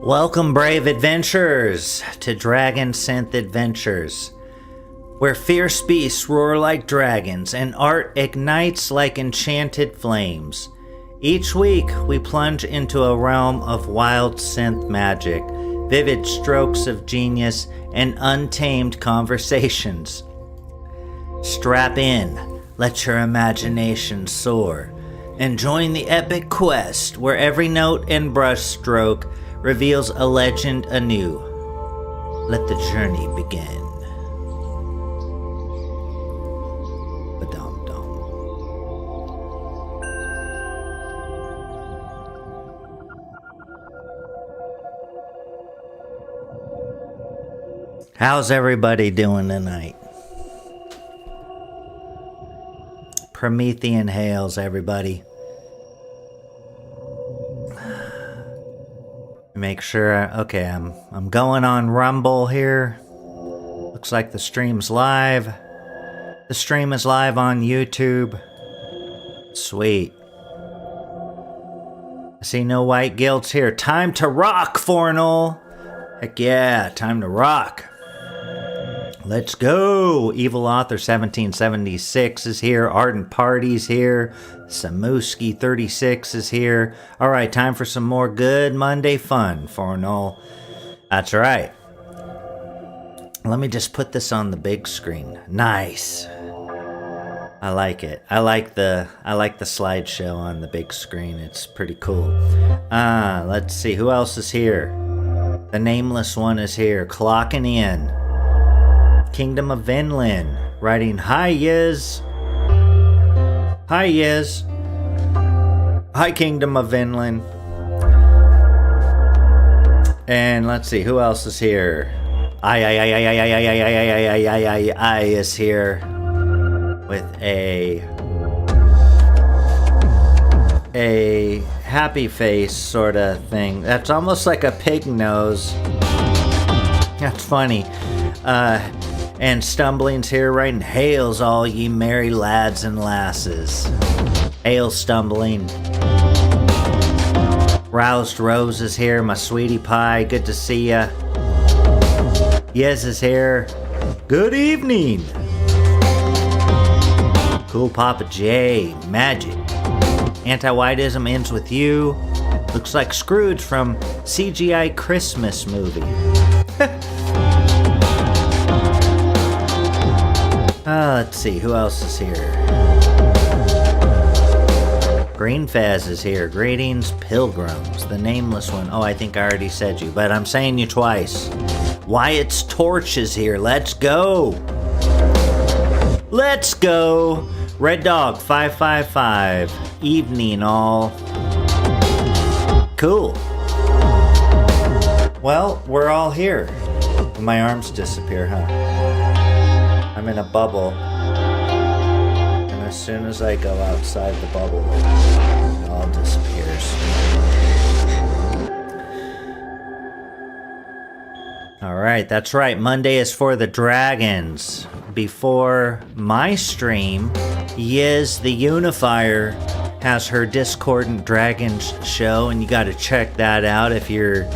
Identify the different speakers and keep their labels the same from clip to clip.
Speaker 1: Welcome, brave adventurers, to Dragonsynth Adventures, where fierce beasts roar like dragons and art ignites like enchanted flames. Each week, we plunge into a realm of wild synth magic, vivid strokes of genius, and untamed conversations. Strap in, let your imagination soar, and join the epic quest where every note and brushstroke reveals a legend anew. Let the journey begin. Ba-dum-dum. How's everybody doing tonight? Promethean hails, everybody. Make sure, okay, I'm going on Rumble here. Looks like the stream's live. The stream is live on YouTube. Sweet. I see no white guilts here. Time to rock, Fornull! Heck yeah, time to rock. Let's go! Evil Author 1776 is here. Ardent Party's here. Samuski 36 is here. Alright, time for some more good Monday fun, Fornull. That's right. Let me just put this on the big screen. Nice. I like it. I like the slideshow on the big screen. It's pretty cool. Let's see. Who else is here? The Nameless One is here. Clocking in. Kingdom of Vinland, writing, hi Yiz. Hi Yiz. Hi Kingdom of Vinland. And let's see, who else is here? I is here with a happy face sort of thing. That's almost like a pig nose. That's funny. And Stumbling's here writing, hails all ye merry lads and lasses. Hail Stumbling. Roused Rose is here, my sweetie pie, good to see ya. Yes is here. Good evening. Cool Papa J, magic. Anti-whiteism ends with you. Looks like Scrooge from CGI Christmas movie. Let's see, who else is here? Green Faz is here. Greetings, pilgrims. The Nameless One. Oh, I think I already said you, but I'm saying you twice. Wyatt's Torch is here. Let's go. Let's go. Red Dog 555. Evening, all. Cool. Well, we're all here. My arms disappear, huh? I'm in a bubble, and as soon as I go outside the bubble, it all disappears. Alright, that's right, Monday is for the dragons. Before my stream, Yiz the Unifier has her Discordant Dragons show, and you gotta check that out if you're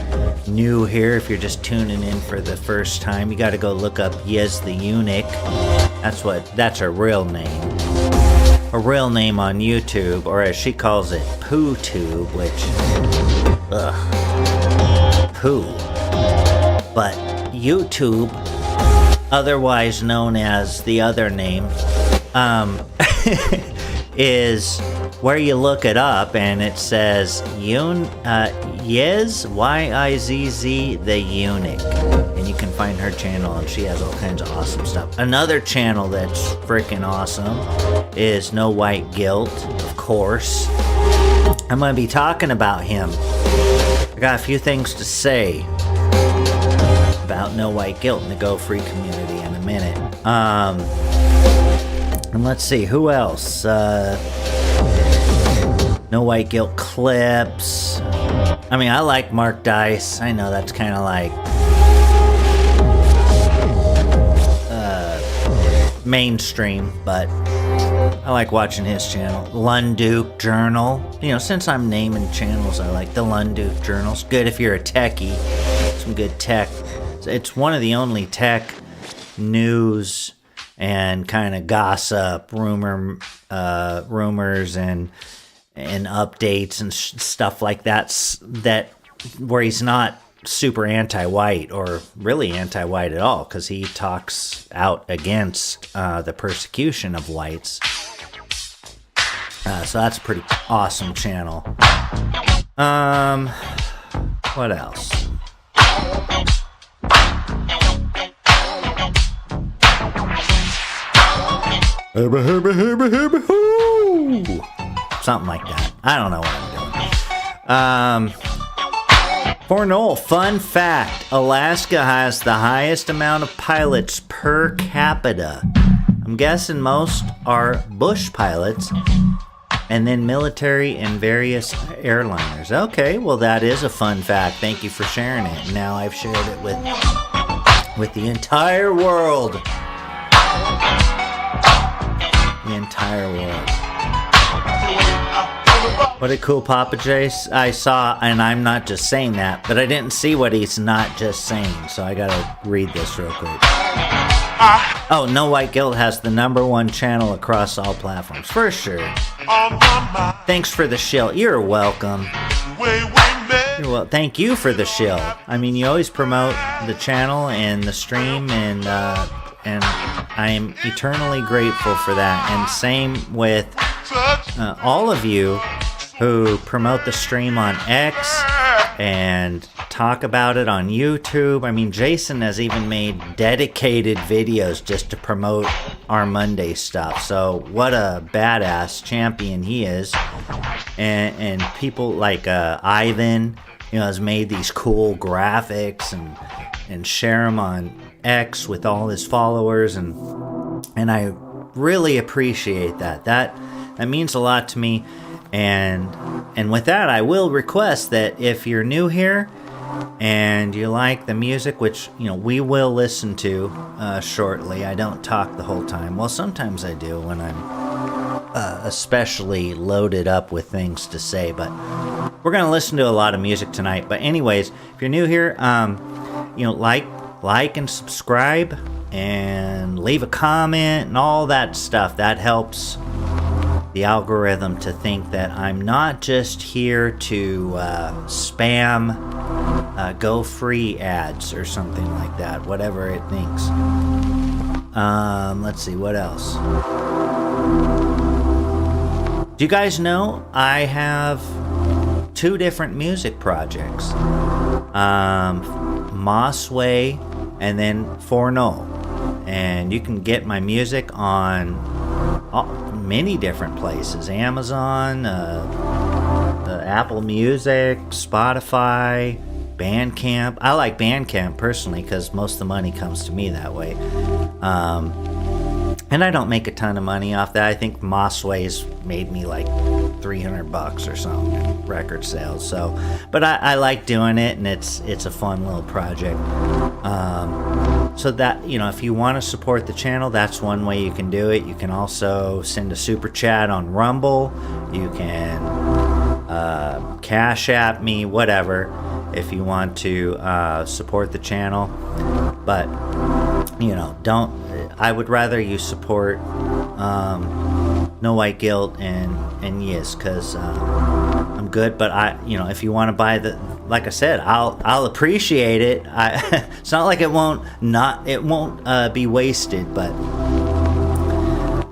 Speaker 1: new here. If you're just tuning in for the first time, you gotta go look up Yiz the Eunuch. That's her real name. Her real name on YouTube, or as she calls it, PooTube, which, poo. But YouTube, otherwise known as the other name, is where you look it up and it says Yiz, Y-I-Z-Z, the Eunuch. And you can find her channel and she has all kinds of awesome stuff. Another channel that's freaking awesome is No White Guilt, of course. I'm going to be talking about him. I got a few things to say about No White Guilt in the Go Free community in a minute. And let's see, who else? No White Guilt clips. I mean, I like Mark Dice. I know that's kind of like mainstream, but I like watching his channel, Lunduke Journal. You know, since I'm naming channels, I like the Lunduke Journals. Good if you're a techie. Some good tech. It's one of the only tech news and kind of gossip, rumors and updates and stuff like that where he's not super anti-white or really anti-white at all, because he talks out against the persecution of whites. So that's a pretty awesome channel. What else? Something like that. I don't know what I'm doing. Fornull, fun fact. Alaska has the highest amount of pilots per capita. I'm guessing most are bush pilots, and then military and various airliners. Okay, well that is a fun fact. Thank you for sharing it. Now I've shared it with the entire world. The entire world. What a cool Papa Jace I saw, and I'm not just saying that, but I didn't see what he's not just saying, so I gotta read this real quick. Oh, No White Guilt has the #1 channel across all platforms, for sure. Thanks for the shill. You're welcome. Thank you for the shill. I mean, you always promote the channel and the stream, and I am eternally grateful for that. And same with all of you who promote the stream on X and talk about it on YouTube. I mean, Jason has even made dedicated videos just to promote our Monday stuff. So what a badass champion he is. And people like Ivan, you know, has made these cool graphics and share them on X with all his followers, and I really appreciate that. That means a lot to me. And with that, I will request that if you're new here and you like the music, which, you know, we will listen to shortly. I don't talk the whole time. Well, sometimes I do when I'm especially loaded up with things to say, but we're going to listen to a lot of music tonight. But anyways, if you're new here, you know, like and subscribe and leave a comment and all that stuff. That helps the algorithm to think that I'm not just here to spam go free ads or something like that, whatever it thinks. Let's see, what else? Do you guys know I have 2 different music projects? Mossway and then Fornull. And you can get my music on many different places. Amazon, Apple Music, Spotify, Bandcamp. I like Bandcamp personally because most of the money comes to me that way. And I don't make a ton of money off that. I think Mossway's made me like $300 or something in record sales. So, but I like doing it, and it's a fun little project. So that, you know, if you want to support the channel, that's one way you can do it. You can also send a super chat on Rumble. You can Cash App me, whatever, if you want to support the channel. But, you know, I would rather you support No White Guilt and Yes, because I'm good. But you know, if you want to buy like I said, I'll appreciate it. It's not like it won't be wasted, but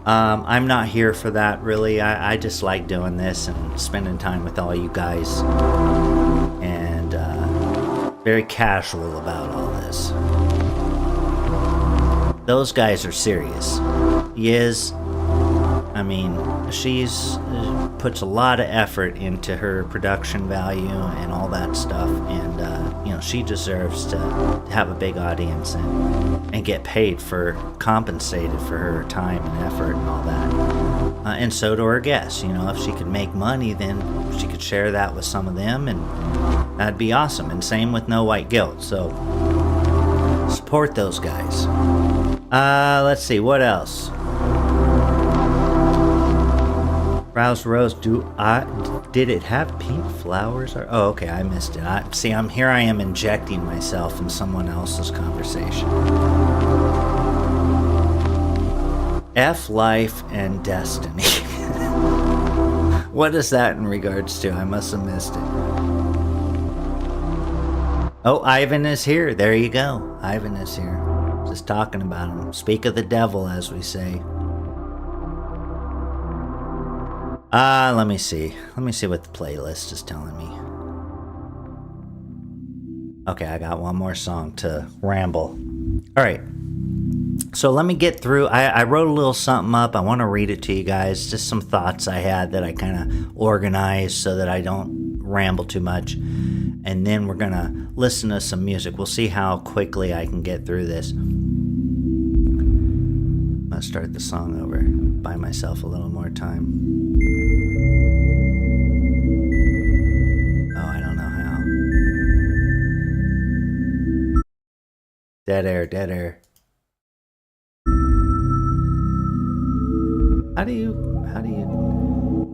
Speaker 1: I'm not here for that really. I just like doing this and spending time with all you guys, and very casual about all this. Those guys are serious. Yiz, I mean, she's puts a lot of effort into her production value and all that stuff, and you know, she deserves to have a big audience and get paid for, compensated for her time and effort and all that. And so do her guests. You know, if she could make money, then she could share that with some of them, and that'd be awesome. And same with No White Guilt. So support those guys. Let's see, what else? Browse rose. Did it have pink flowers? Oh, okay, I missed it. I am injecting myself in someone else's conversation. F life and destiny. What is that in regards to? I must have missed it. Oh, Ivan is here. There you go. Ivan is here. Just talking about him. Speak of the devil, as we say. Let me see. Let me see what the playlist is telling me. Okay, I got one more song to ramble. All right. So let me get through. I wrote a little something up. I want to read it to you guys. Just some thoughts I had that I kind of organized so that I don't ramble too much. And then we're going to listen to some music. We'll see how quickly I can get through this. I'm going to start the song over. Buy myself a little more time. Oh, I don't know how. Dead air, dead air. How do you...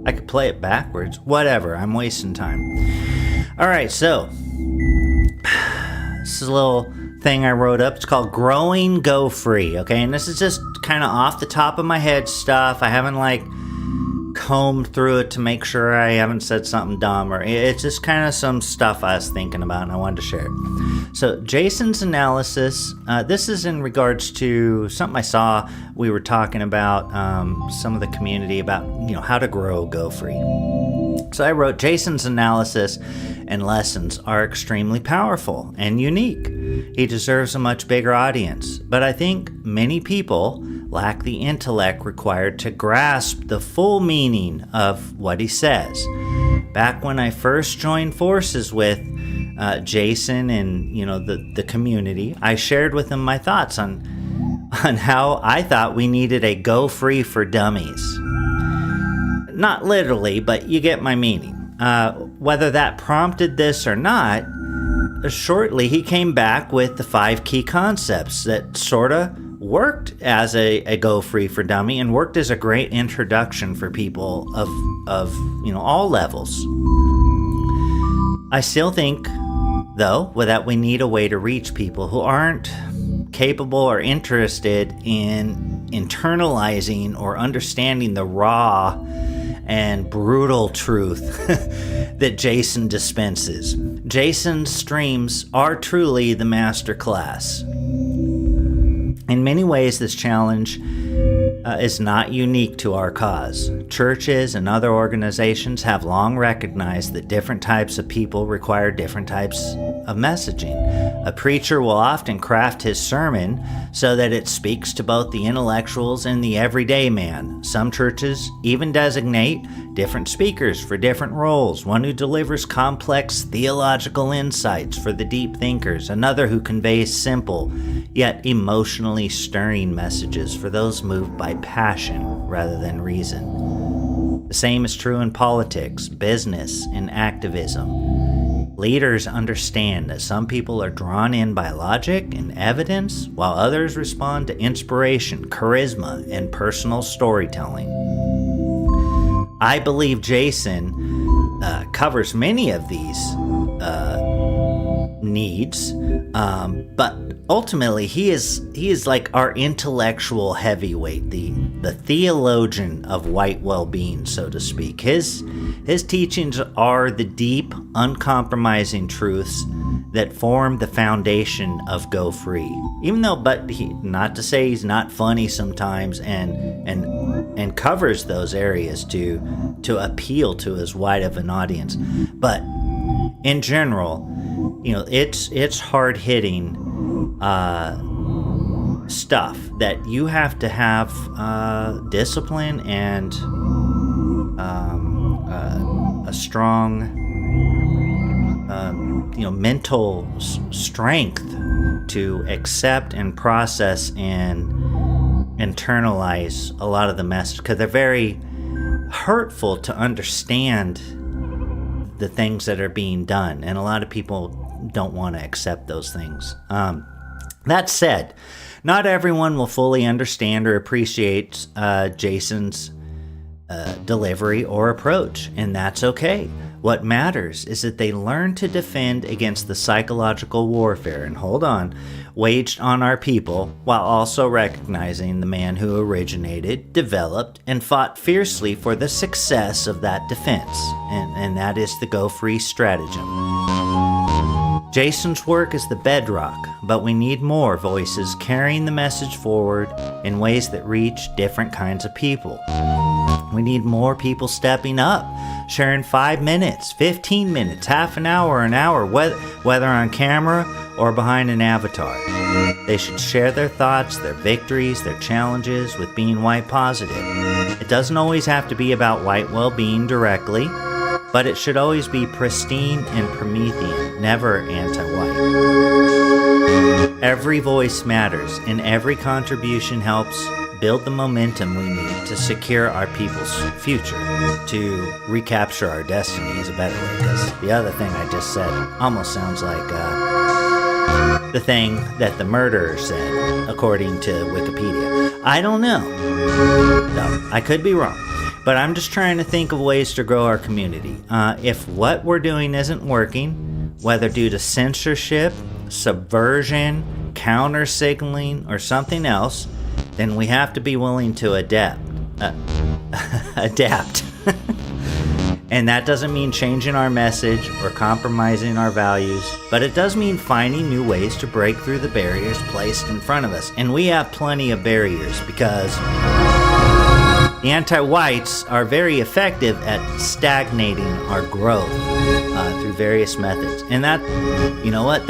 Speaker 1: I could play it backwards. Whatever, I'm wasting time. Alright, so... This is a little thing I wrote up. It's called Growing Go Free, okay? And this is just kind of off the top of my head stuff. I haven't, combed through it to make sure I haven't said something dumb. Or it's just kind of some stuff I was thinking about and I wanted to share it. So Jason's analysis, this is in regards to something I saw. We were talking about some of the community about, how to grow Go Free. So I wrote, Jason's analysis and lessons are extremely powerful and unique. He deserves a much bigger audience, but I think many people lack the intellect required to grasp the full meaning of what he says. Back when I first joined forces with Jason and the community, I shared with him my thoughts on how I thought we needed a Go Free for dummies. Not literally, but you get my meaning. Whether that prompted this or not, shortly he came back with the 5 key concepts that sort of worked as a Go Free for Dummy and worked as a great introduction for people of all levels. I still think, though, that we need a way to reach people who aren't capable or interested in internalizing or understanding the raw and brutal truth that Jason dispenses. Jason's streams are truly the master class. In many ways, this challenge is not unique to our cause. Churches and other organizations have long recognized that different types of people require different types of messaging. A preacher will often craft his sermon so that it speaks to both the intellectuals and the everyday man. Some churches even designate different speakers for different roles, one who delivers complex theological insights for the deep thinkers, another who conveys simple yet emotionally stirring messages for those moved by passion rather than reason. The same is true in politics, business, and activism. Leaders understand that some people are drawn in by logic and evidence, while others respond to inspiration, charisma, and personal storytelling. I believe Jason covers many of these needs, but ultimately he is like our intellectual heavyweight, the theologian of white well-being, so to speak. His teachings are the deep, uncompromising truths that form the foundation of Go Free. Even though, not to say he's not funny sometimes, and covers those areas to appeal to as wide of an audience, but in general, it's hard-hitting stuff that you have to have discipline and a strong mental strength to accept and process and internalize a lot of the message, because they're very hurtful to understand the things that are being done, and a lot of people don't want to accept those things. That said, not everyone will fully understand or appreciate Jason's delivery or approach, and that's okay. What matters is that they learn to defend against the psychological warfare, and hold on, waged on our people, while also recognizing the man who originated, developed, and fought fiercely for the success of that defense, and that is the Go Free stratagem. Jason's work is the bedrock, but we need more voices carrying the message forward in ways that reach different kinds of people. We need more people stepping up, sharing 5 minutes, 15 minutes, half an hour, whether on camera or behind an avatar. They should share their thoughts, their victories, their challenges with being white positive. It doesn't always have to be about white well-being directly, but it should always be pristine and Promethean, never anti-white. Every voice matters, and every contribution helps build the momentum we need to secure our people's future, to recapture our destiny is a better way, because the other thing I just said almost sounds like the thing that the murderer said, according to Wikipedia. I don't know. No, I could be wrong. But I'm just trying to think of ways to grow our community. If what we're doing isn't working, whether due to censorship, subversion, counter-signaling, or something else, then we have to be willing to adapt. And that doesn't mean changing our message or compromising our values, but it does mean finding new ways to break through the barriers placed in front of us. And we have plenty of barriers, because the anti-whites are very effective at stagnating our growth through various methods. And that, you know what,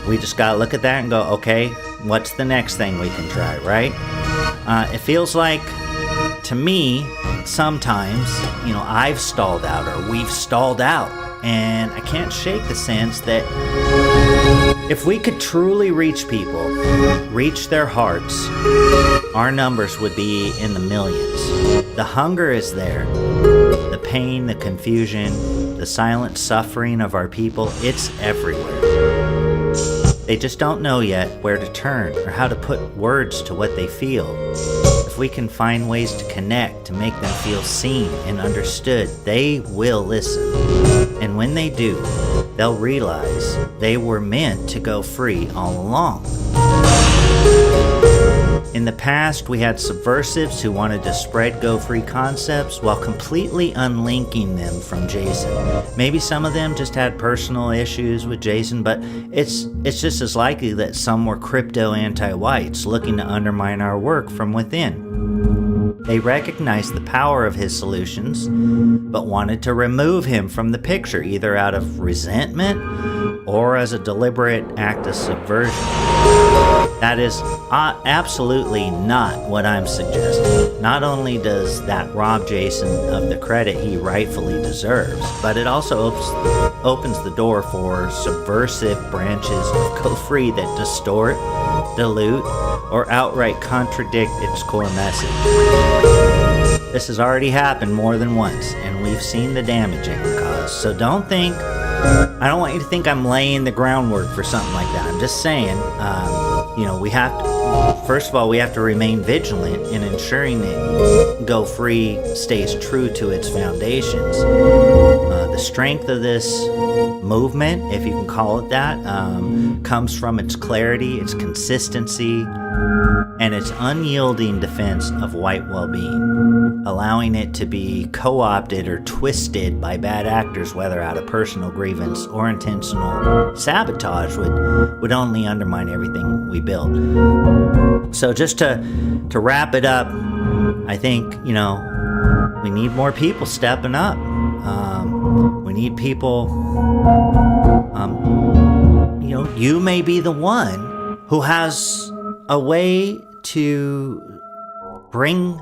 Speaker 1: we just gotta look at that and go, okay, what's the next thing we can try, right? It feels like, to me, sometimes, I've stalled out, or we've stalled out, and I can't shake the sense that if we could truly reach people, reach their hearts, our numbers would be in the millions. The hunger is there. The pain, the confusion, the silent suffering of our people, it's everywhere. They just don't know yet where to turn or how to put words to what they feel. If we can find ways to connect, to make them feel seen and understood, they will listen. And when they do, they'll realize they were meant to go free all along. In the past, we had subversives who wanted to spread go-free concepts while completely unlinking them from Jason. Maybe some of them just had personal issues with Jason, but it's just as likely that some were crypto anti-whites looking to undermine our work from within. They recognized the power of his solutions, but wanted to remove him from the picture, either out of resentment or as a deliberate act of subversion. That is absolutely not what I'm suggesting. Not only does that rob Jason of the credit he rightfully deserves, but it also opens the door for subversive branches of Go Free that distort, dilute, or outright contradict its core message. This has already happened more than once, and we've seen the damage it can cause. So I don't want you to think I'm laying the groundwork for something like that. I'm just saying, we have to, first of all, we have to remain vigilant in ensuring that Go Free stays true to its foundations. The strength of this movement, if you can call it that, comes from its clarity, its consistency, and its unyielding defense of white well-being. Allowing it to be co-opted or twisted by bad actors, whether out of personal grievance or intentional sabotage, would only undermine everything we build. So just to wrap it up, I think, we need more people stepping up. We need people, you may be the one who has a way to bring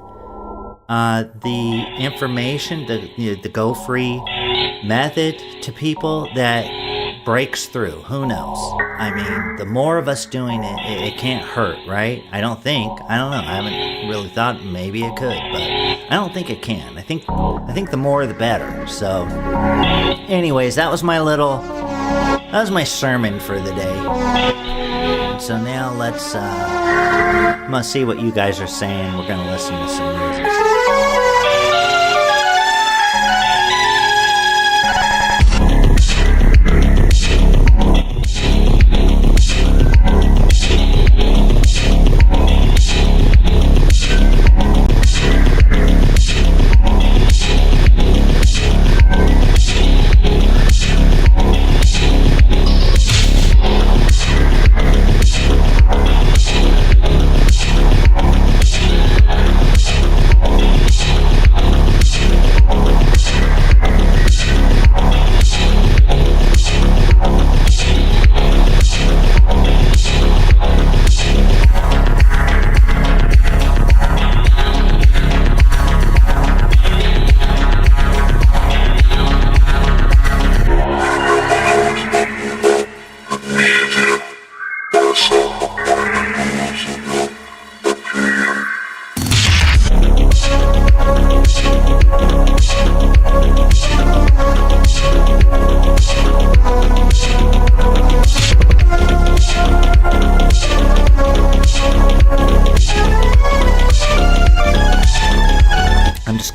Speaker 1: the information, the Go Free method to people that breaks through. Who knows? I mean, the more of us doing it, it can't hurt, right? I don't know. I haven't really thought. Maybe it could, but I don't think it can. I think the more the better. So, anyways, that was my sermon for the day. So now I'm gonna see what you guys are saying. We're gonna listen to some music.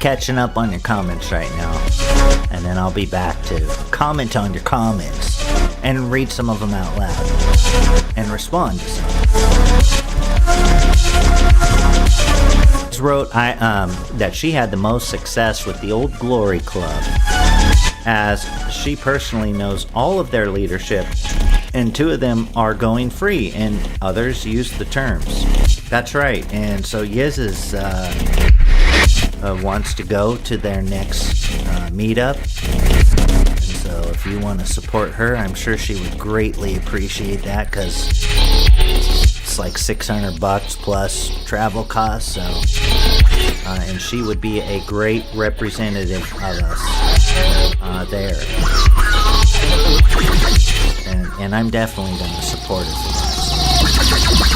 Speaker 1: catching up on your comments right now. And then I'll be back to comment on your comments and read some of them out loud and respond to some. Wrote that she had the most success with the Old Glory Club, as she personally knows all of their leadership, and 2 of them are going free, and others use the terms. That's right, and so Yiz is wants to go to their next meetup, and so if you want to support her, I'm sure she would greatly appreciate that, because it's like $600 plus travel costs, so and she would be a great representative of us there, and I'm definitely going to support her for that.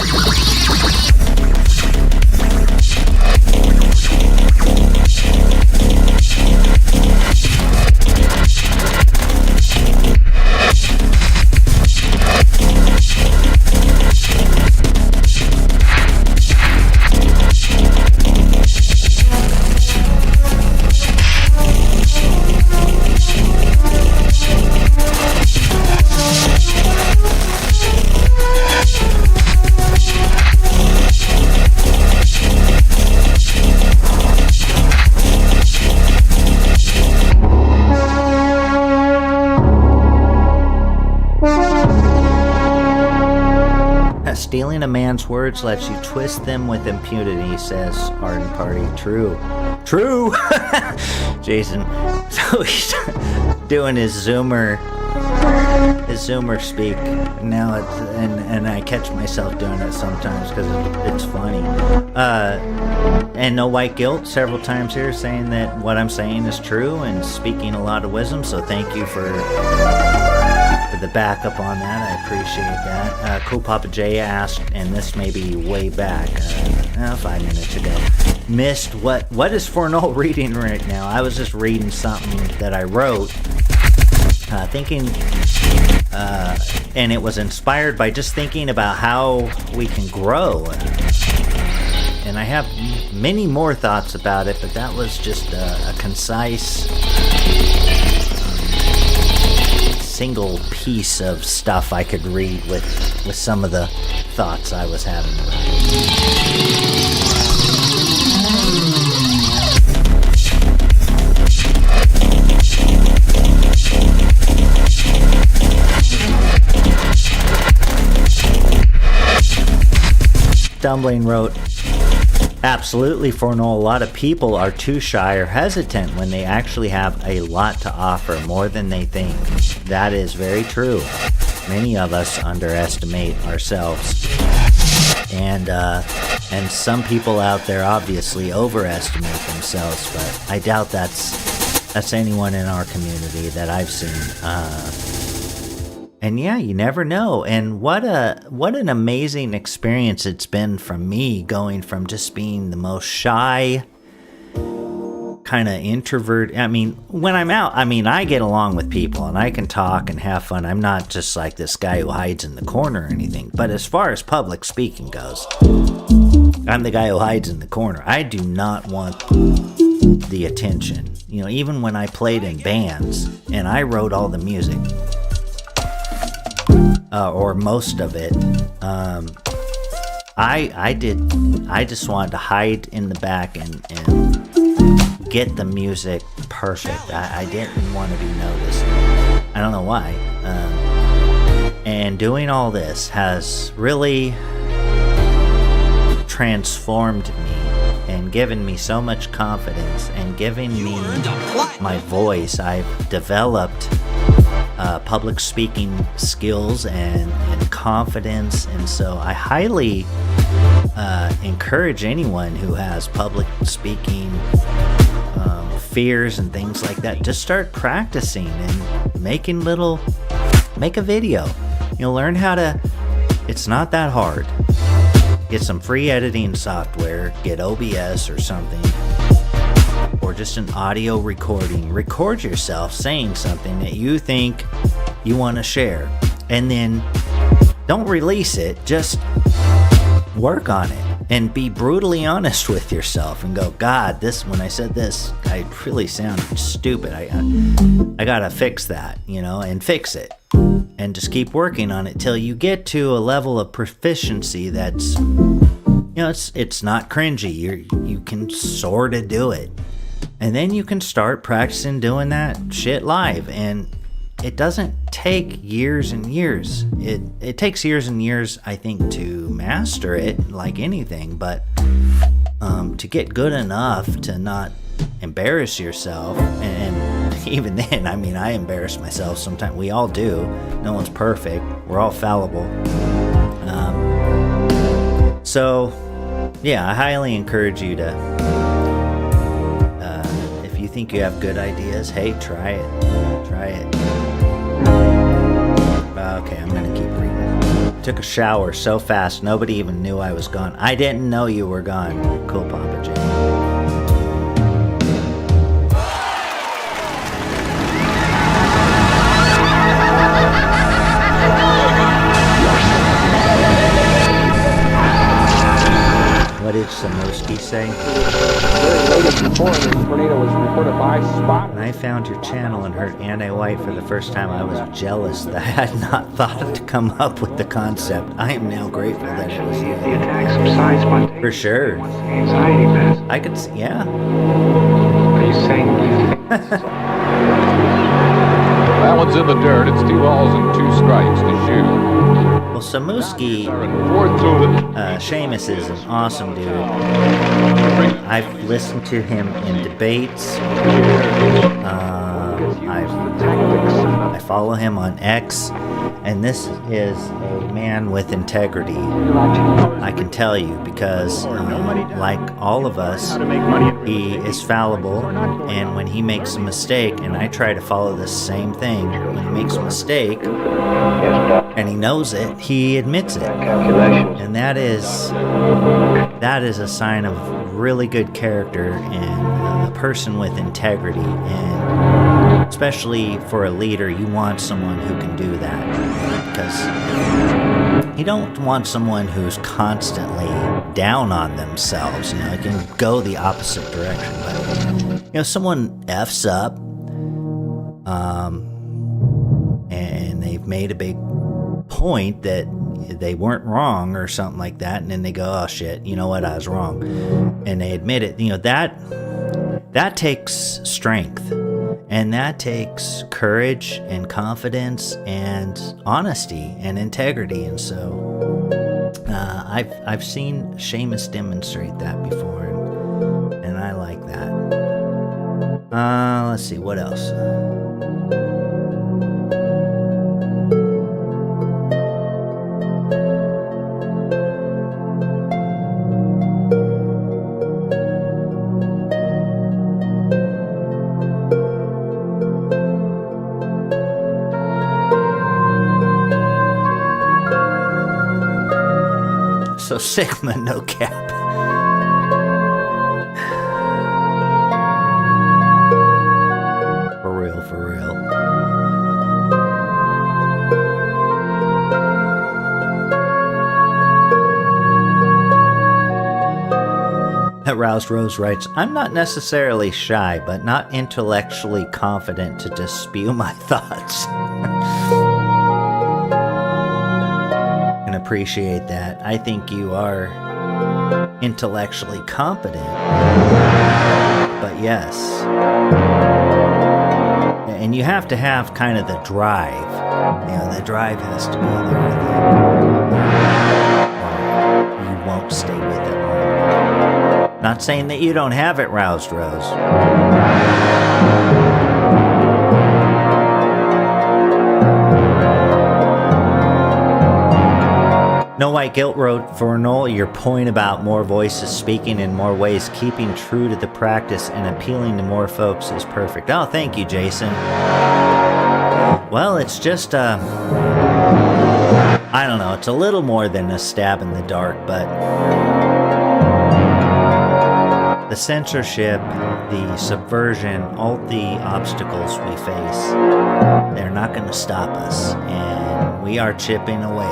Speaker 1: Stealing a man's words lets you twist them with impunity, says Arden Party. True. Jason. So he's doing his Zoomer speak now, and I catch myself doing it sometimes because it's funny. And No White Guilt several times here saying that what I'm saying is true and speaking a lot of wisdom. So thank you for the backup on that. I appreciate that. Cool Papa J asked, and this may be way back, 5 minutes ago, missed what is Fornull reading right now? I was just reading something that I wrote, thinking, and it was inspired by just thinking about how we can grow. And I have many more thoughts about it, but that was just a concise single piece of stuff I could read with some of the thoughts I was having. Stumbling wrote, absolutely, Fornull, a lot of people are too shy or hesitant when they actually have a lot to offer, more than they think. That is very true. Many of us underestimate ourselves. And some people out there obviously overestimate themselves, but I doubt that's anyone in our community that I've seen. And yeah, you never know. And what an amazing experience it's been from me, going from just being the most shy, kind of introvert. I mean, when I'm out, I get along with people and I can talk and have fun. I'm not just like this guy who hides in the corner or anything. But as far as public speaking goes, I'm the guy who hides in the corner. I do not want the attention. You know, even when I played in bands and I wrote all the music, or most of it, I just wanted to hide in the back and get the music perfect. I didn't want to be noticed. I don't know why. And doing all this has really transformed me and given me so much confidence and given me my voice. I've developed public speaking skills and confidence, and so I highly encourage anyone who has public speaking fears and things like that, just start practicing and make a video. You'll learn how to, it's not that hard. Get some free editing software, get OBS or something, or just an audio recording. Record yourself saying something that you think you want to share, and then don't release it, just work on it. and be brutally honest with yourself and go, God, when I said this, I really sounded stupid. I gotta fix that, and fix it. And just keep working on it till you get to a level of proficiency that's, it's not cringy. You can sort of do it. And then you can start practicing doing that shit live. And it doesn't take years and years. It takes years and years, I think, to master it, like anything. But to get good enough to not embarrass yourself, and even then, I embarrass myself sometimes. We all do. No one's perfect. We're all fallible. So, yeah, I highly encourage you to, if you think you have good ideas, hey, try it. Try it. Okay, I'm gonna keep reading. Took a shower so fast, nobody even knew I was gone. I didn't know you were gone. Cool, Papa J. What did Samoski say? When I found your channel and heard Anti-White for the first time, I was jealous that I had not thought to come up with the concept. I am now grateful that it was you. For sure. I could see, yeah.
Speaker 2: Are you saying you think that one's in the dirt. It's 2 balls and 2 strikes to shoot.
Speaker 1: Well, Samuski, Seamus is an awesome dude. I've listened to him in debates. I follow him on X, and this is a man with integrity. I can tell you, because like all of us, he is fallible, and when he makes a mistake, and I try to follow the same thing, when he makes a mistake, and he knows it, he admits it. And that is a sign of really good character and a person with integrity. And especially for a leader, you want someone who can do that, because you don't want someone who's constantly down on themselves. It can go the opposite direction. But someone F's up, and they've made a big point that they weren't wrong or something like that, and then they go, oh shit, you know what, I was wrong, and they admit it. That takes strength, and that takes courage and confidence and honesty and integrity. And so I've seen Seamus demonstrate that before, and I like that. Let's see, what else? So Sigma, no cap. For real, for real. Roused Rose writes, I'm not necessarily shy, but not intellectually confident to just spew my thoughts. Can appreciate that. I think you are intellectually competent, but yes. And you have to have kind of the drive. The drive has to be there, or you won't stay with it. Not saying that you don't have it, Roused Rose. No White Guilt wrote, Fornull, your point about more voices speaking in more ways, keeping true to the practice and appealing to more folks is perfect. Oh, thank you, Jason. Well, it's just, I don't know, it's a little more than a stab in the dark, but the censorship, the subversion, all the obstacles we face, they're not going to stop us. And we are chipping away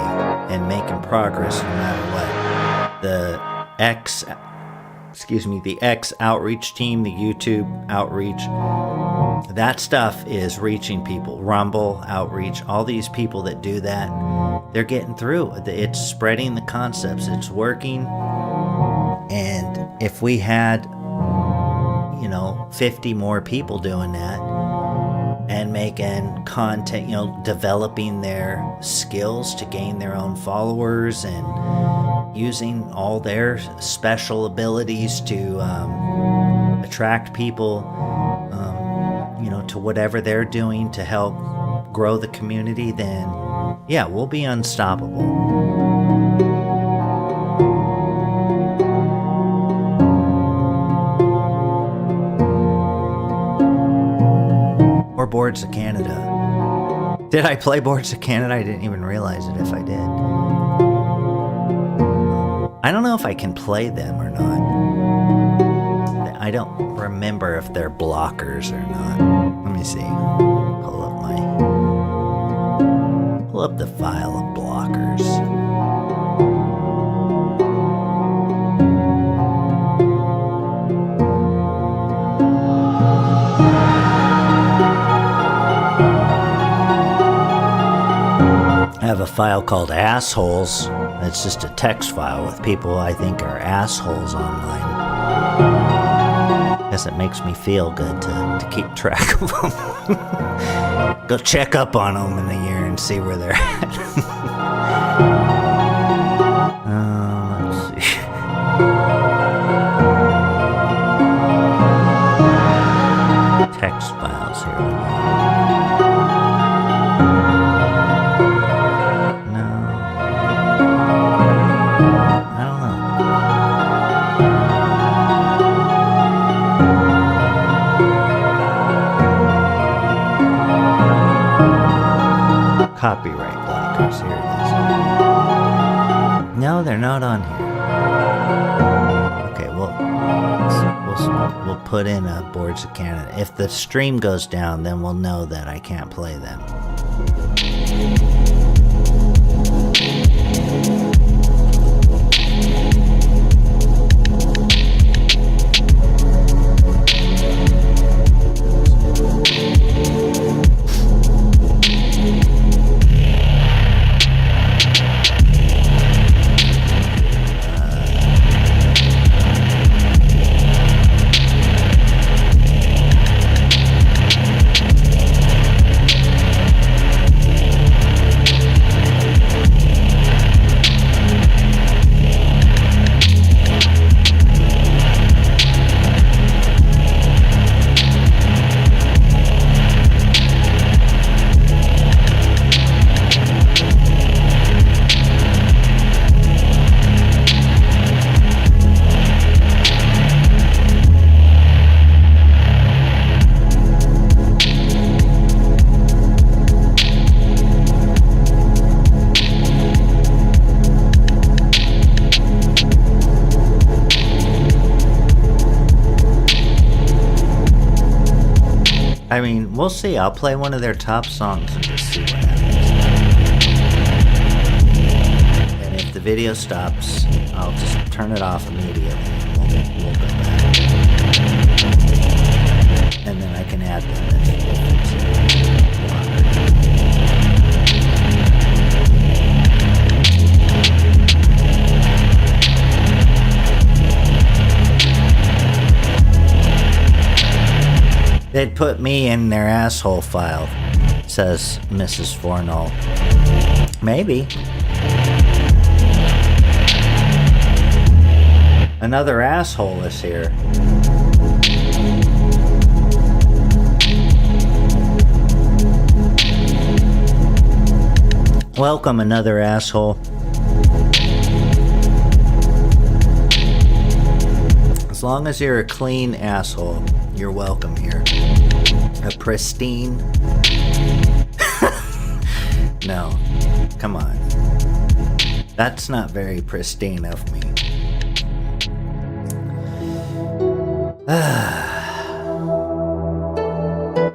Speaker 1: and making progress no matter what. the X outreach team, the YouTube outreach. That stuff is reaching people. Rumble outreach, all these people that do that, they're getting through. It's spreading the concepts. It's working. And if we had, 50 more people doing that and making content, developing their skills to gain their own followers and using all their special abilities to attract people, to whatever they're doing to help grow the community, then yeah, we'll be unstoppable. Or Boards of Canada. Did I play Boards of Canada? I didn't even realize it if I did. I don't know if I can play them or not. I don't remember if they're blockers or not. Let me see. Pull up the file of blockers. I have a file called Assholes. It's just a text file with people I think are assholes online. Guess it makes me feel good to keep track of them. Go check up on them in a year and see where they're at. Let's see. Text files here. No. I don't know. Copyright blockers. Here it is. No, they're not on here. Okay, we'll put in a Boards of Canada. If the stream goes down, then we'll know that I can't play them. I mean, we'll see. I'll play one of their top songs and just see what happens. And if the video stops, I'll just turn it off immediately. We'll go back. And then I can add them if they'd put me in their asshole file, says Mrs. Fornull. Maybe. Another asshole is here. Welcome, another asshole. As long as you're a clean asshole, you're welcome here. A pristine? No, come on. That's not very pristine of me.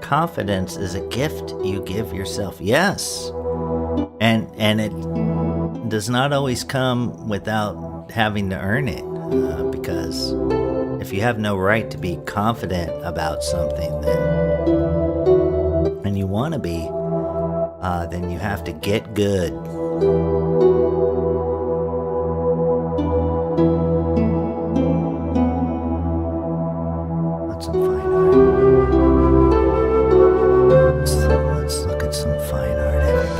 Speaker 1: Confidence is a gift you give yourself. Yes. And it does not always come without having to earn it. because if you have no right to be confident about something, then and you want to be, then you have to get good. That's some fine art. Let's look at some fine art, everybody.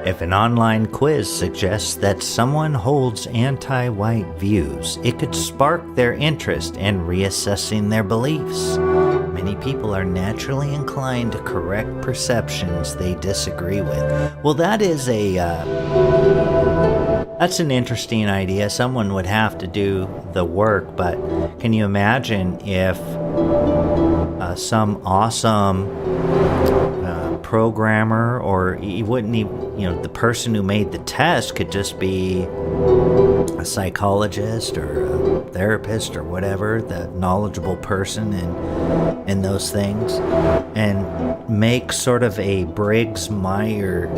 Speaker 1: If an online quiz suggests that someone holds anti-white views, it could spark their interest in reassessing their beliefs. Many people are naturally inclined to correct perceptions they disagree with. Well, that is that's an interesting idea. Someone would have to do the work, but can you imagine if some awesome programmer, or he wouldn't even, the person who made the test could just be a psychologist or a therapist or whatever, the knowledgeable person in those things, and make sort of a Briggs-Meyer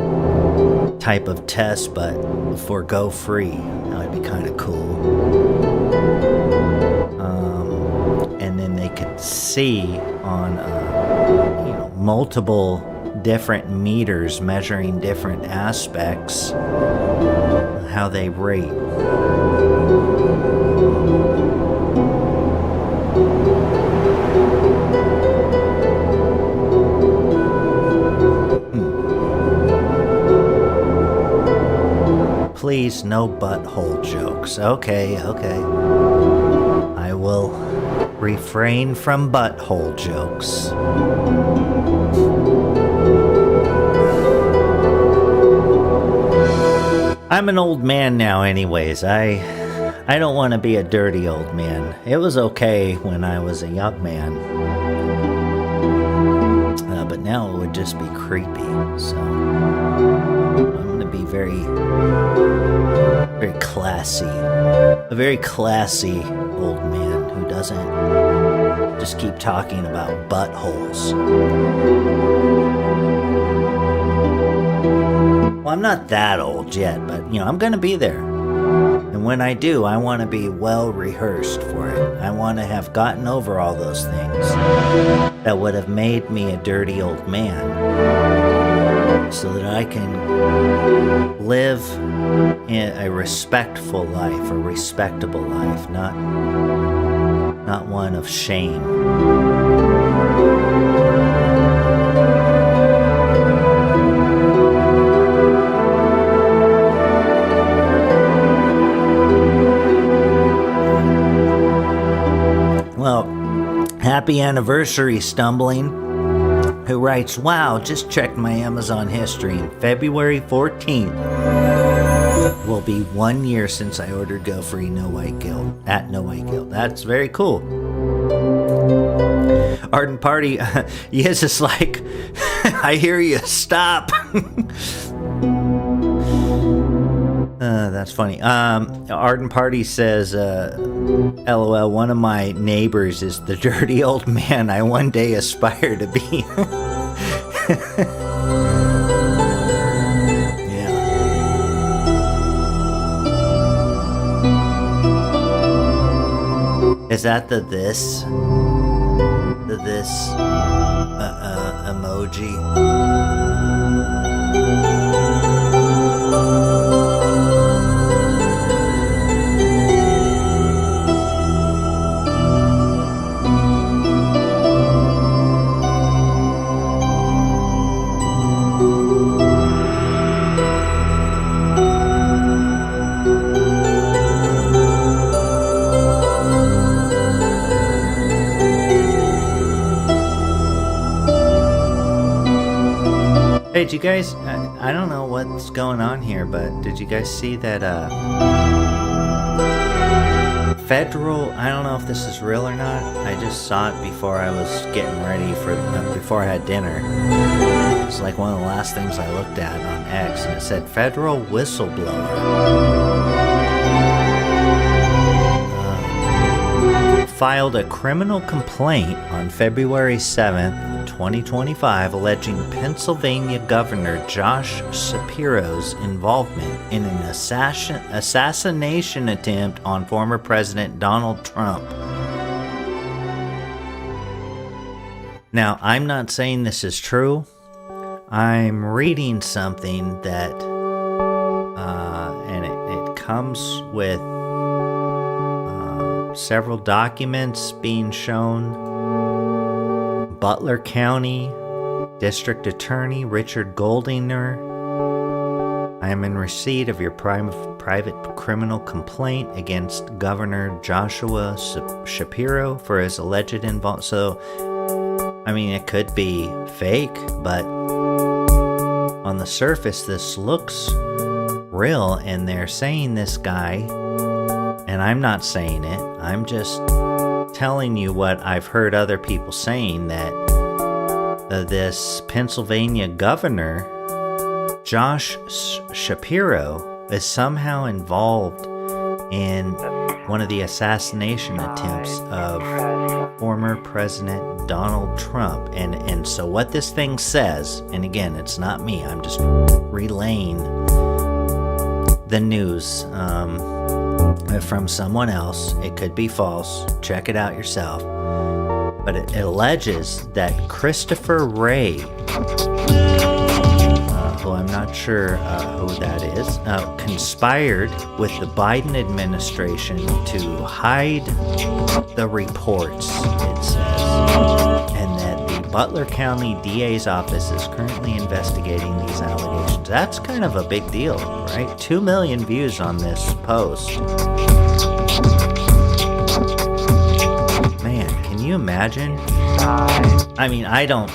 Speaker 1: type of test, but forego free. That would be kind of cool. And then they could see on multiple different meters measuring different aspects how they rate. Please, no butthole jokes. Okay. I will refrain from butthole jokes. I'm an old man now anyways. I don't want to be a dirty old man. It was okay when I was a young man. But now it would just be creepy. So I'm going to be very classy. A very classy old man who doesn't just keep talking about buttholes. Well, I'm not that old yet, but, I'm going to be there. And when I do, I want to be well rehearsed for it. I want to have gotten over all those things that would have made me a dirty old man, so that I can live in a respectful life, a respectable life, not one of shame. Well, happy anniversary, Stumbling, who writes, wow, just checked my Amazon history, and February 14th will be 1 year since I ordered Go Free No White Guilt at No White Guilt. That's very cool. Ardent Party, yes, it's like, I hear you, stop. That's funny. Ardent Party says, LOL, one of my neighbors is the dirty old man I one day aspire to be. Yeah. Is that the this emoji? Hey, did you guys, I don't know what's going on here, but did you guys see that, federal, I don't know if this is real or not, I just saw it before I was getting ready before I had dinner. It's like one of the last things I looked at on X, and it said federal whistleblower filed a criminal complaint on February 7th, 2025, alleging Pennsylvania Governor Josh Shapiro's involvement in an assassination attempt on former President Donald Trump. Now, I'm not saying this is true. I'm reading something that, and it comes with several documents being shown. Butler County District Attorney Richard Goldinger, I am in receipt of your private criminal complaint against Governor Joshua Shapiro for his alleged involvement. So, I mean, it could be fake, but on the surface, this looks real, and they're saying this guy, and I'm not saying it, I'm just telling you what I've heard other people saying, that this Pennsylvania governor, Josh Shapiro, is somehow involved in one of the assassination attempts of former President Donald Trump. And so what this thing says, and again, it's not me, I'm just relaying the news from someone else. It could be false. Check it out yourself. But it alleges that Christopher Wray, who I'm not sure who that is, conspired with the Biden administration to hide the reports, it says, and that the Butler County DA's office is currently investigating these allegations. That's kind of a big deal, right? 2 million views on this post. Man, can you imagine? I mean, I don't...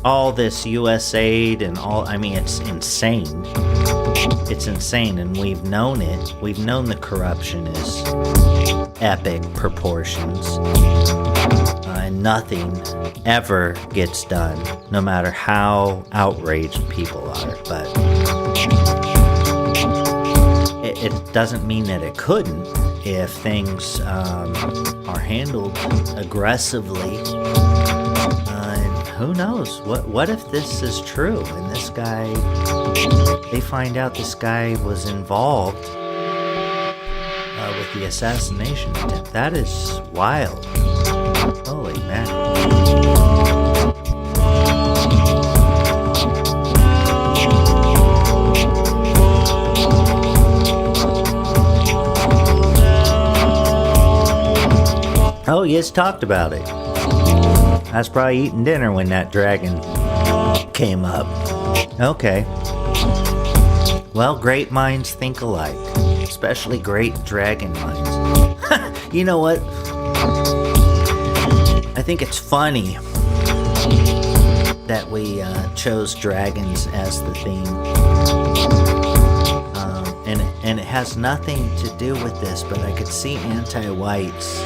Speaker 1: all this U.S. aid and all, I mean, it's insane. It's insane, and we've known it. We've known the corruption is epic proportions. And nothing ever gets done, no matter how outraged people are. But it doesn't mean that it couldn't if things are handled aggressively. Who knows? What if this is true and this guy, they find out this guy was involved with the assassination attempt? That is wild. Holy man. Oh, you just talked about it. I was probably eating dinner when that dragon came up. Okay. Well, great minds think alike. Especially great dragon minds. You know what? I think it's funny that we chose dragons as the theme. And it has nothing to do with this, but I could see anti-whites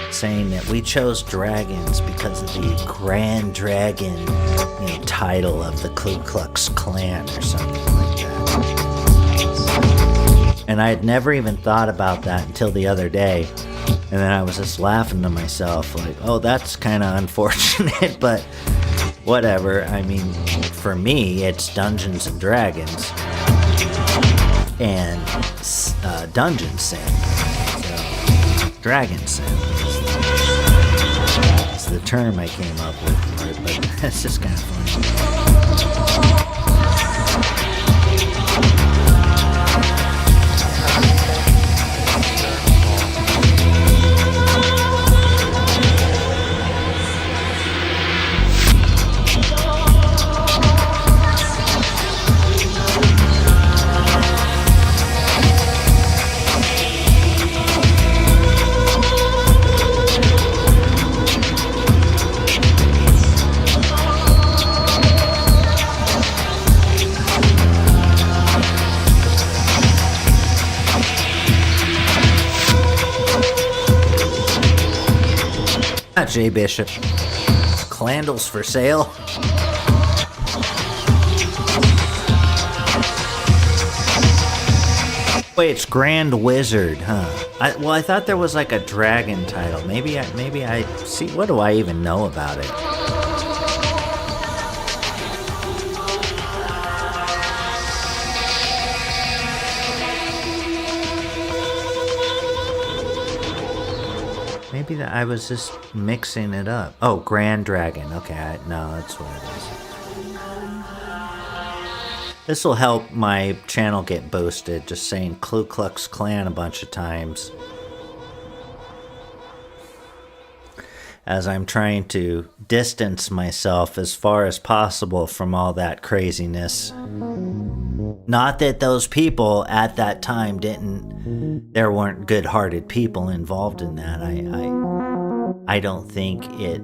Speaker 1: saying that we chose dragons because of the Grand Dragon, title of the Ku Klux Klan or something like that. And I had never even thought about that until the other day. And then I was just laughing to myself like, oh, that's kind of unfortunate, but whatever. I mean, for me, it's Dungeons and Dragons and Dungeon Sin. So, Dragon Sin. It's the term I came up with for it, but that's just kind of funny. Jay Bishop. Clandles for sale. Wait, it's Grand Wizard, huh? I thought there was like a dragon title. Maybe I see. What do I even know about it? Maybe that I was just mixing it up. Oh, Grand Dragon. Okay, no, that's what it is. This will help my channel get boosted, just saying Ku Klux Klan a bunch of times. As I'm trying to distance myself as far as possible from all that craziness. Not that those people at that time there weren't good-hearted people involved in that. I don't think it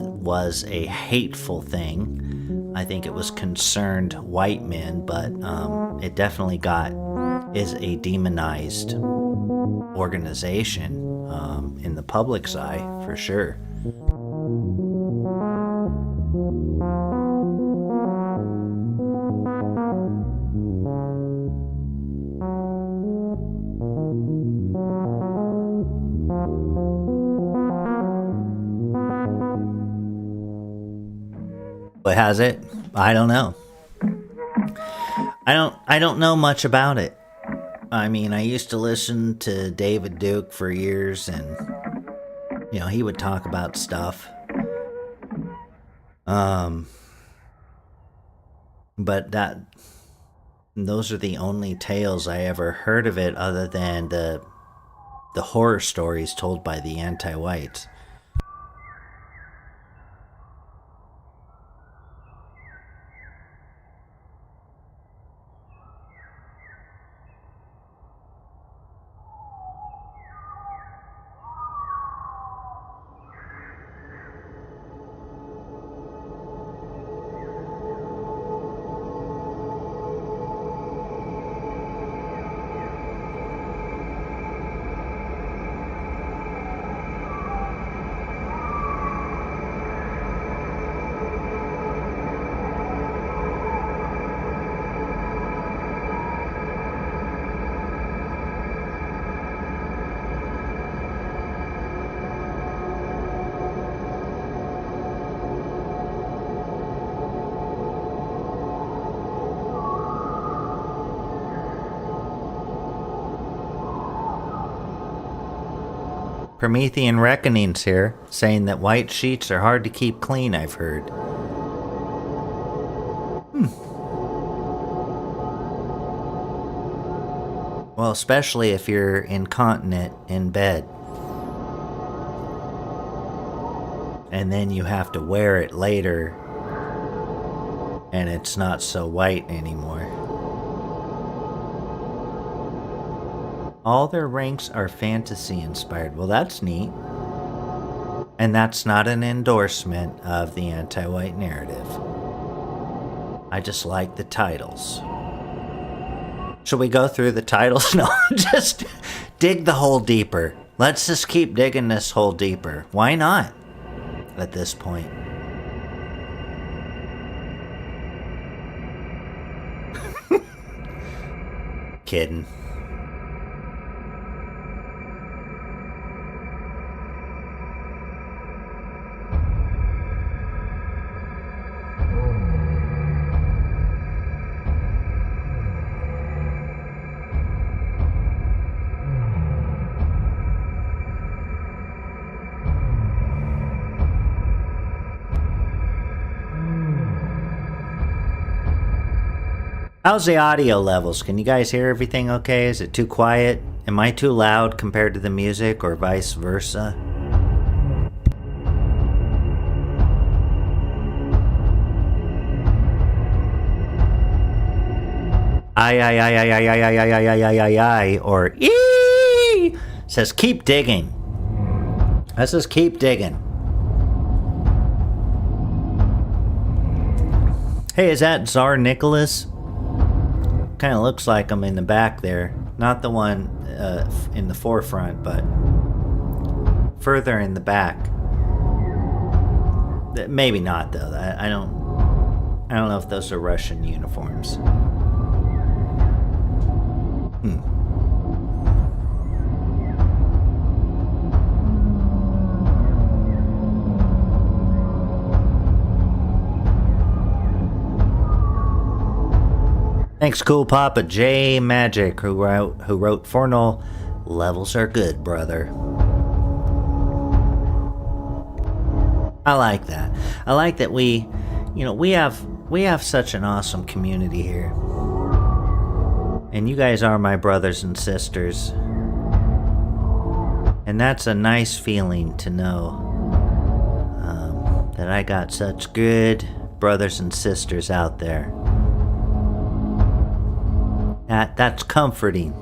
Speaker 1: was a hateful thing. I think it was concerned white men, but it definitely is a demonized organization in the public's eye, for sure. But has it? I don't know. I don't know much about it. I mean, I used to listen to David Duke for years, and he would talk about stuff. But those are the only tales I ever heard of it, other than the horror stories told by the anti-whites. Promethean Reckonings here, saying that white sheets are hard to keep clean, I've heard. Well, especially if you're incontinent in bed. And then you have to wear it later, and it's not so white anymore. All their ranks are fantasy-inspired. Well, that's neat. And that's not an endorsement of the anti-white narrative. I just like the titles. Should we go through the titles? No, just dig the hole deeper. Let's just keep digging this hole deeper. Why not? At this point. Kidding. How's the audio levels? Can you guys hear everything okay? Is it too quiet? Am I too loud compared to the music, or vice versa? I, or ee says keep digging. That says keep digging. Hey, is that Tsar Nicholas? Kind of looks like him in the back there. Not the one in the forefront, but further in the back. Maybe not though. I don't know if those are Russian uniforms. Thanks, Cool Papa J Magic, who wrote Fornull. Levels are good, brother. I like that. I like that we have such an awesome community here, and you guys are my brothers and sisters, and that's a nice feeling to know that I got such good brothers and sisters out there. That's comforting.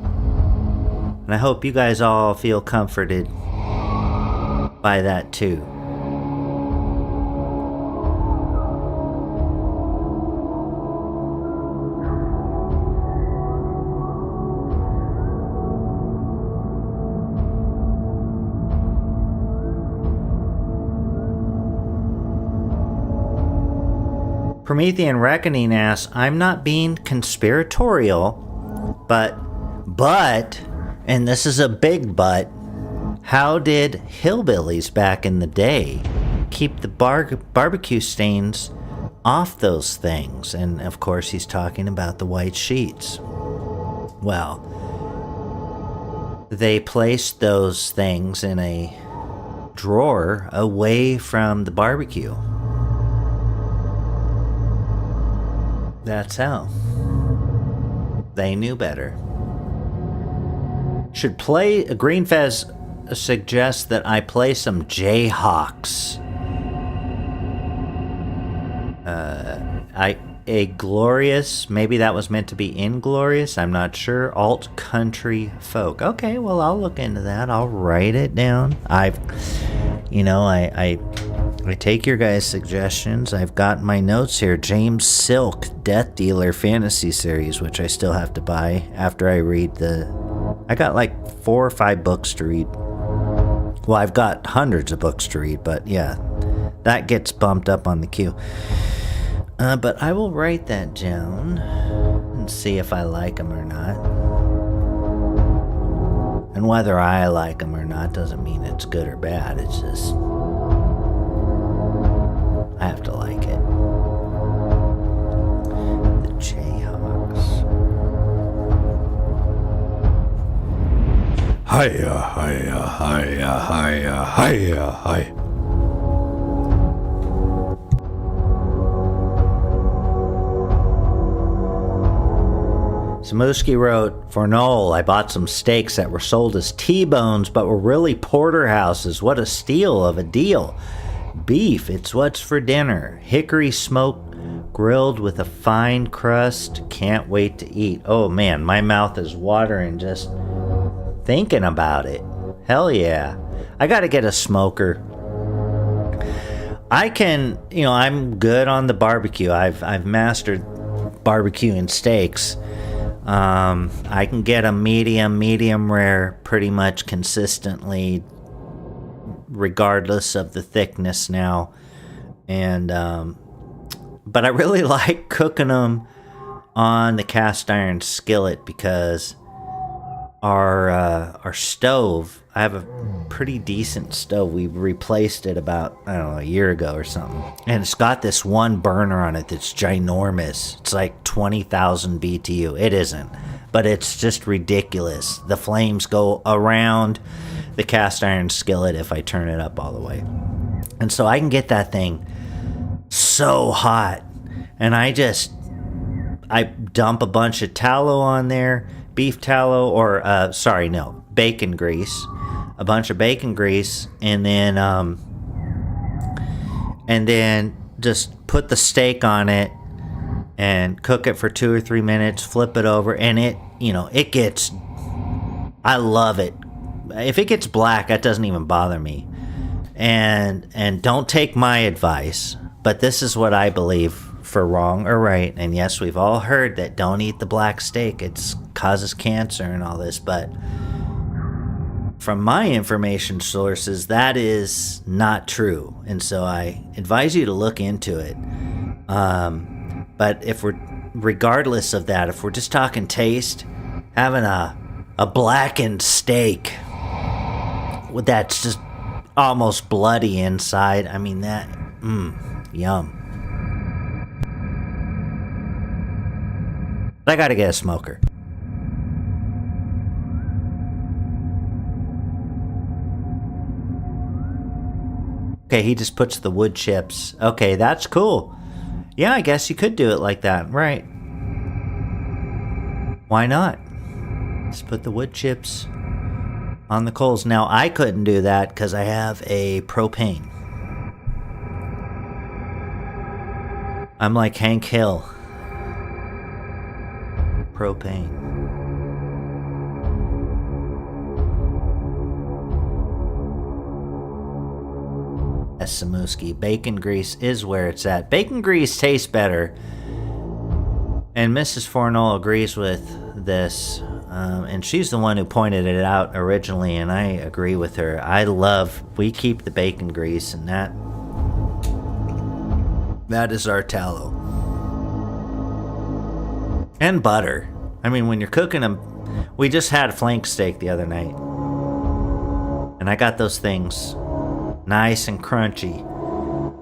Speaker 1: And I hope you guys all feel comforted by that too. Promethean Reckoning asks, I'm not being conspiratorial, but, and this is a big but, how did hillbillies back in the day keep the barbecue stains off those things? And of course he's talking about the white sheets. Well, they placed those things in a drawer away from the barbecue. That's how. They knew better. Should play Green Fez suggests that I play some Jayhawks. A glorious, maybe that was meant to be inglorious, I'm not sure. Alt country folk. Okay, well I'll look into that. I'll write it down. I take your guys' suggestions. I've got my notes here. James Silk, Death Dealer Fantasy Series, which I still have to buy after I read I got like 4 or 5 books to read. Well, I've got hundreds of books to read, but yeah, that gets bumped up on the queue. But I will write that down and see if I like them or not. And whether I like them or not doesn't mean it's good or bad. It's just I have to like it. The Jayhawks.
Speaker 3: Hiya, hiya, hiya, hiya, hiya, hiya.
Speaker 1: Samuski wrote, Fornull, I bought some steaks that were sold as T-bones, but were really porterhouses. What a steal of a deal. Beef, it's what's for dinner. Hickory smoke grilled with a fine crust. Can't wait to eat. Oh man, my mouth is watering just thinking about it. Hell yeah. I gotta get a smoker. I can, I'm good on the barbecue. I've mastered barbecuing steaks. I can get a medium rare pretty much consistently, regardless of the thickness now. And but I really like cooking them on the cast iron skillet because our stove, I have a pretty decent stove. We replaced it about, I don't know, a year ago or something. And it's got this one burner on it that's ginormous. It's like 20,000 BTU. It isn't, but it's just ridiculous. The flames go around the cast iron skillet if I turn it up all the way. And so I can get that thing so hot. And I dump a bunch of tallow on there, beef tallow, or bacon grease. A bunch of bacon grease, and then just put the steak on it and cook it for 2 or 3 minutes, flip it over, and it gets, I love it. If it gets black, that doesn't even bother me. And don't take my advice, but this is what I believe for wrong or right. And yes, we've all heard that don't eat the black steak. It causes cancer and all this, but from my information sources, that is not true. And so I advise you to look into it. But regardless of that, if we're just talking taste, having a blackened steak that's just almost bloody inside, I mean, that, yum. I gotta get a smoker. Okay, he just puts the wood chips. Okay, that's cool. Yeah, I guess you could do it like that, right? Why not? Just put the wood chips on the coals. Now, I couldn't do that because I have a propane. I'm like Hank Hill. Propane. Samuski. Bacon grease is where it's at. Bacon grease tastes better. And Mrs. Fornull agrees with this. And she's the one who pointed it out originally, and I agree with her. We keep the bacon grease, and that is our tallow. And butter. I mean, when you're cooking them, we just had a flank steak the other night. And I got those things nice and crunchy.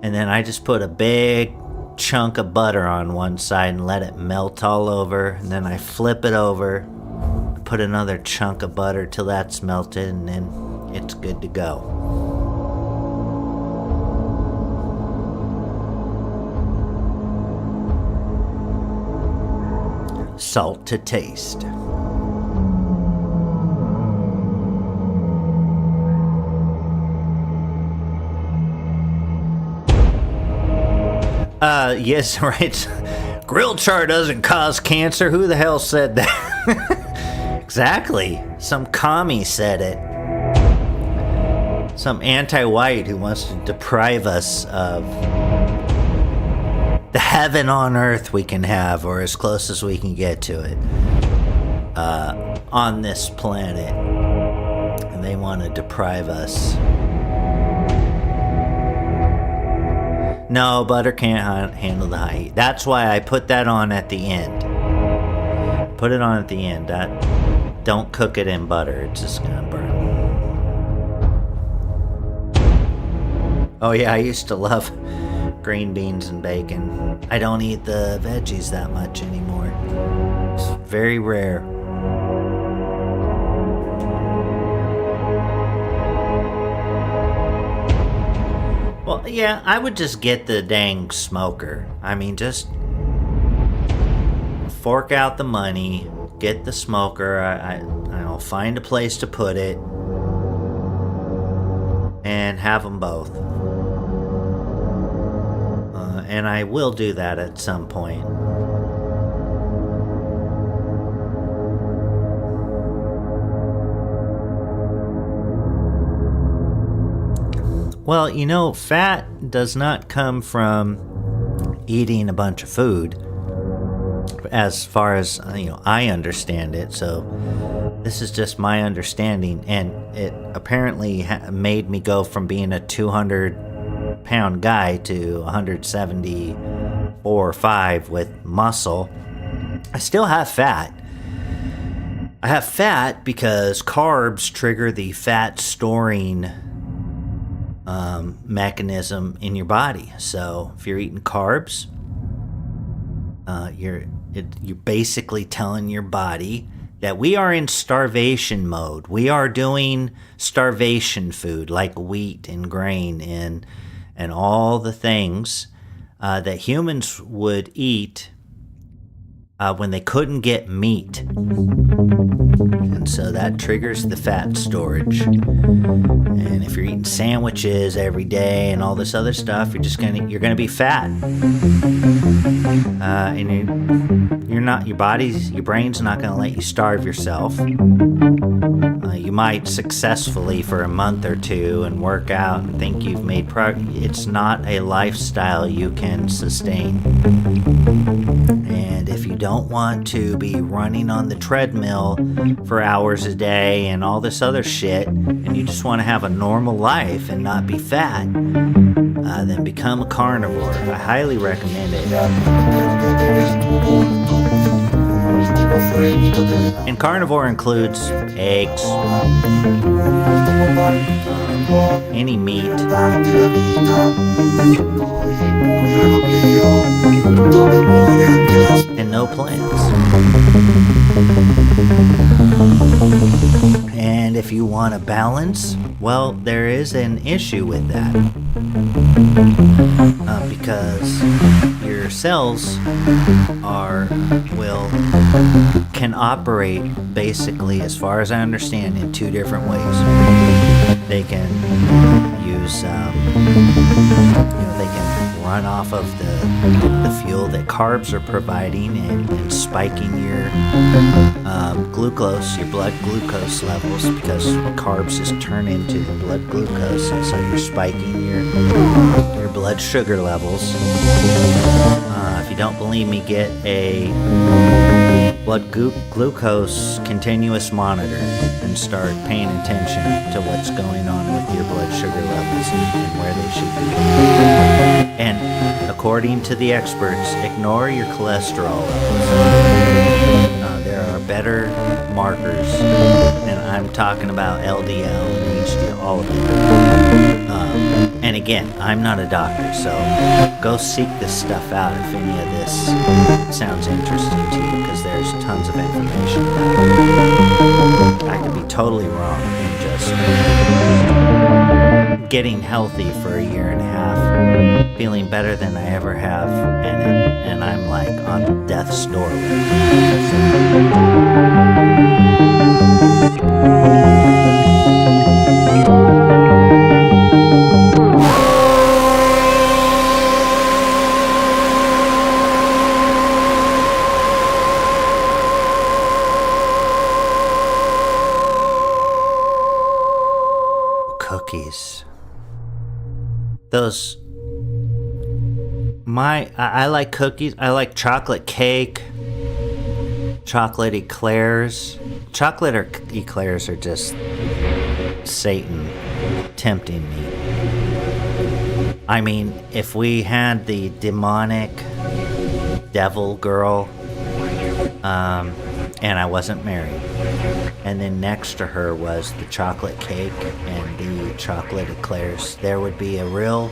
Speaker 1: And then I just put a big chunk of butter on one side and let it melt all over. And then I flip it over, put another chunk of butter till that's melted, and then it's good to go. Salt to taste. Yes, right. Grill char doesn't cause cancer. Who the hell said that? Exactly. Some commie said it. Some anti-white who wants to deprive us of the heaven on earth we can have, or as close as we can get to it, on this planet. And they want to deprive us. No, butter can't handle the high heat. That's why I put that on at the end. Put it on at the end. Don't cook it in butter. It's just gonna burn. Oh yeah, I used to love green beans and bacon. I don't eat the veggies that much anymore. It's very rare. Well, yeah, I would just get the dang smoker. I mean, just fork out the money, get the smoker. I'll find a place to put it, and have them both. And I will do that at some point. Well, you know, fat does not come from eating a bunch of food, as far as, I understand it. So this is just my understanding, and it apparently made me go from being a 200-pound guy to 174 or 5 with muscle. I still have fat. I have fat because carbs trigger the fat storing mechanism in your body. So if you're eating carbs, you're basically telling your body that we are in starvation mode. We are doing starvation food like wheat and grain and all the things that humans would eat when they couldn't get meat. And so that triggers the fat storage. And if you're eating sandwiches every day and all this other stuff, you're gonna be fat. And your brain's not gonna let you starve yourself. You might successfully for a month or two and work out and think you've made progress. It's not a lifestyle you can sustain. And if you don't want to be running on the treadmill for hours a day and all this other shit, and you just want to have a normal life and not be fat, then become a carnivore. I highly recommend it. And carnivore includes eggs, any meat, and no plants. And if you want a balance, well, there is an issue with that. Because your cells can operate basically, as far as I understand, in two different ways. They can use, they can run off of the fuel that carbs are providing and spiking your glucose, your blood glucose levels, because carbs just turn into blood glucose, and so you're spiking your blood sugar levels. If you don't believe me, get a blood glucose continuous monitor and start paying attention to what's going on with your blood sugar levels and where they should be. And according to the experts, ignore your cholesterol levels. There are better markers, and I'm talking about LDL and HDL, all of them. And again, I'm not a doctor, so go seek this stuff out if any of this sounds interesting to you, because there's tons of information about it. I could be totally wrong and just getting healthy for a year and a half, feeling better than I ever have, and I'm like on death's doorway. Cookies. Those. I like cookies. I like chocolate cake, chocolate eclairs. Chocolate or eclairs are just Satan tempting me. I mean, if we had the demonic devil girl, and I wasn't married, and then next to her was the chocolate cake and the chocolate eclairs, there would be a real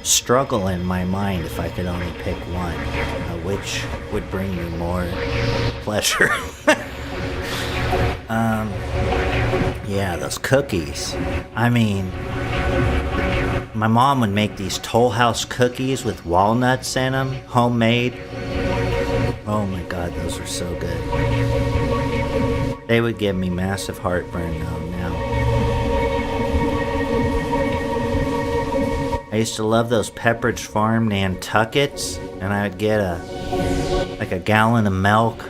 Speaker 1: struggle in my mind if I could only pick one, which would bring me more pleasure. Yeah, those cookies. I mean, my mom would make these Toll House cookies with walnuts in them, homemade. Oh my God, those are so good. They would give me massive heartburn though now. I used to love those Pepperidge Farm Nantuckets, and I would get a gallon of milk,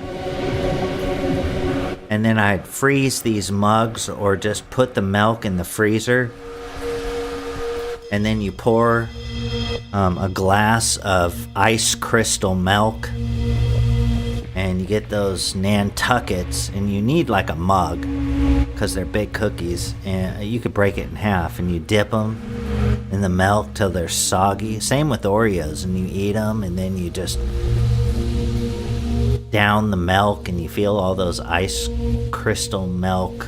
Speaker 1: and then I'd freeze these mugs or just put the milk in the freezer, and then you pour a glass of ice crystal milk, and you get those Nantuckets, and you need like a mug because they're big cookies, and you could break it in half, and you dip them in the milk till they're soggy. Same with Oreos, and you eat them, and then you just down the milk, and you feel all those ice crystal milk,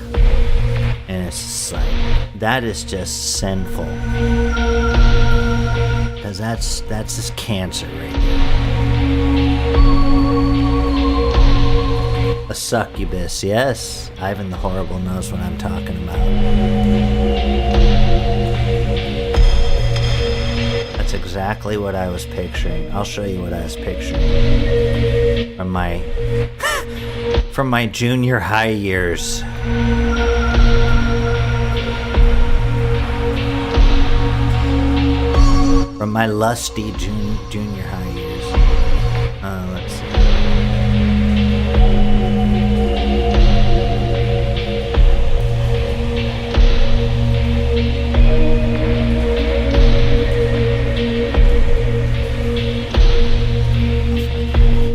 Speaker 1: and it's just like, that is just sinful, because that's just cancer right there. A succubus, yes. Ivan the Horrible knows what I'm talking about. That's exactly what I was picturing. I'll show you what I was picturing from my junior high years. From my lusty junior high years. Let's see.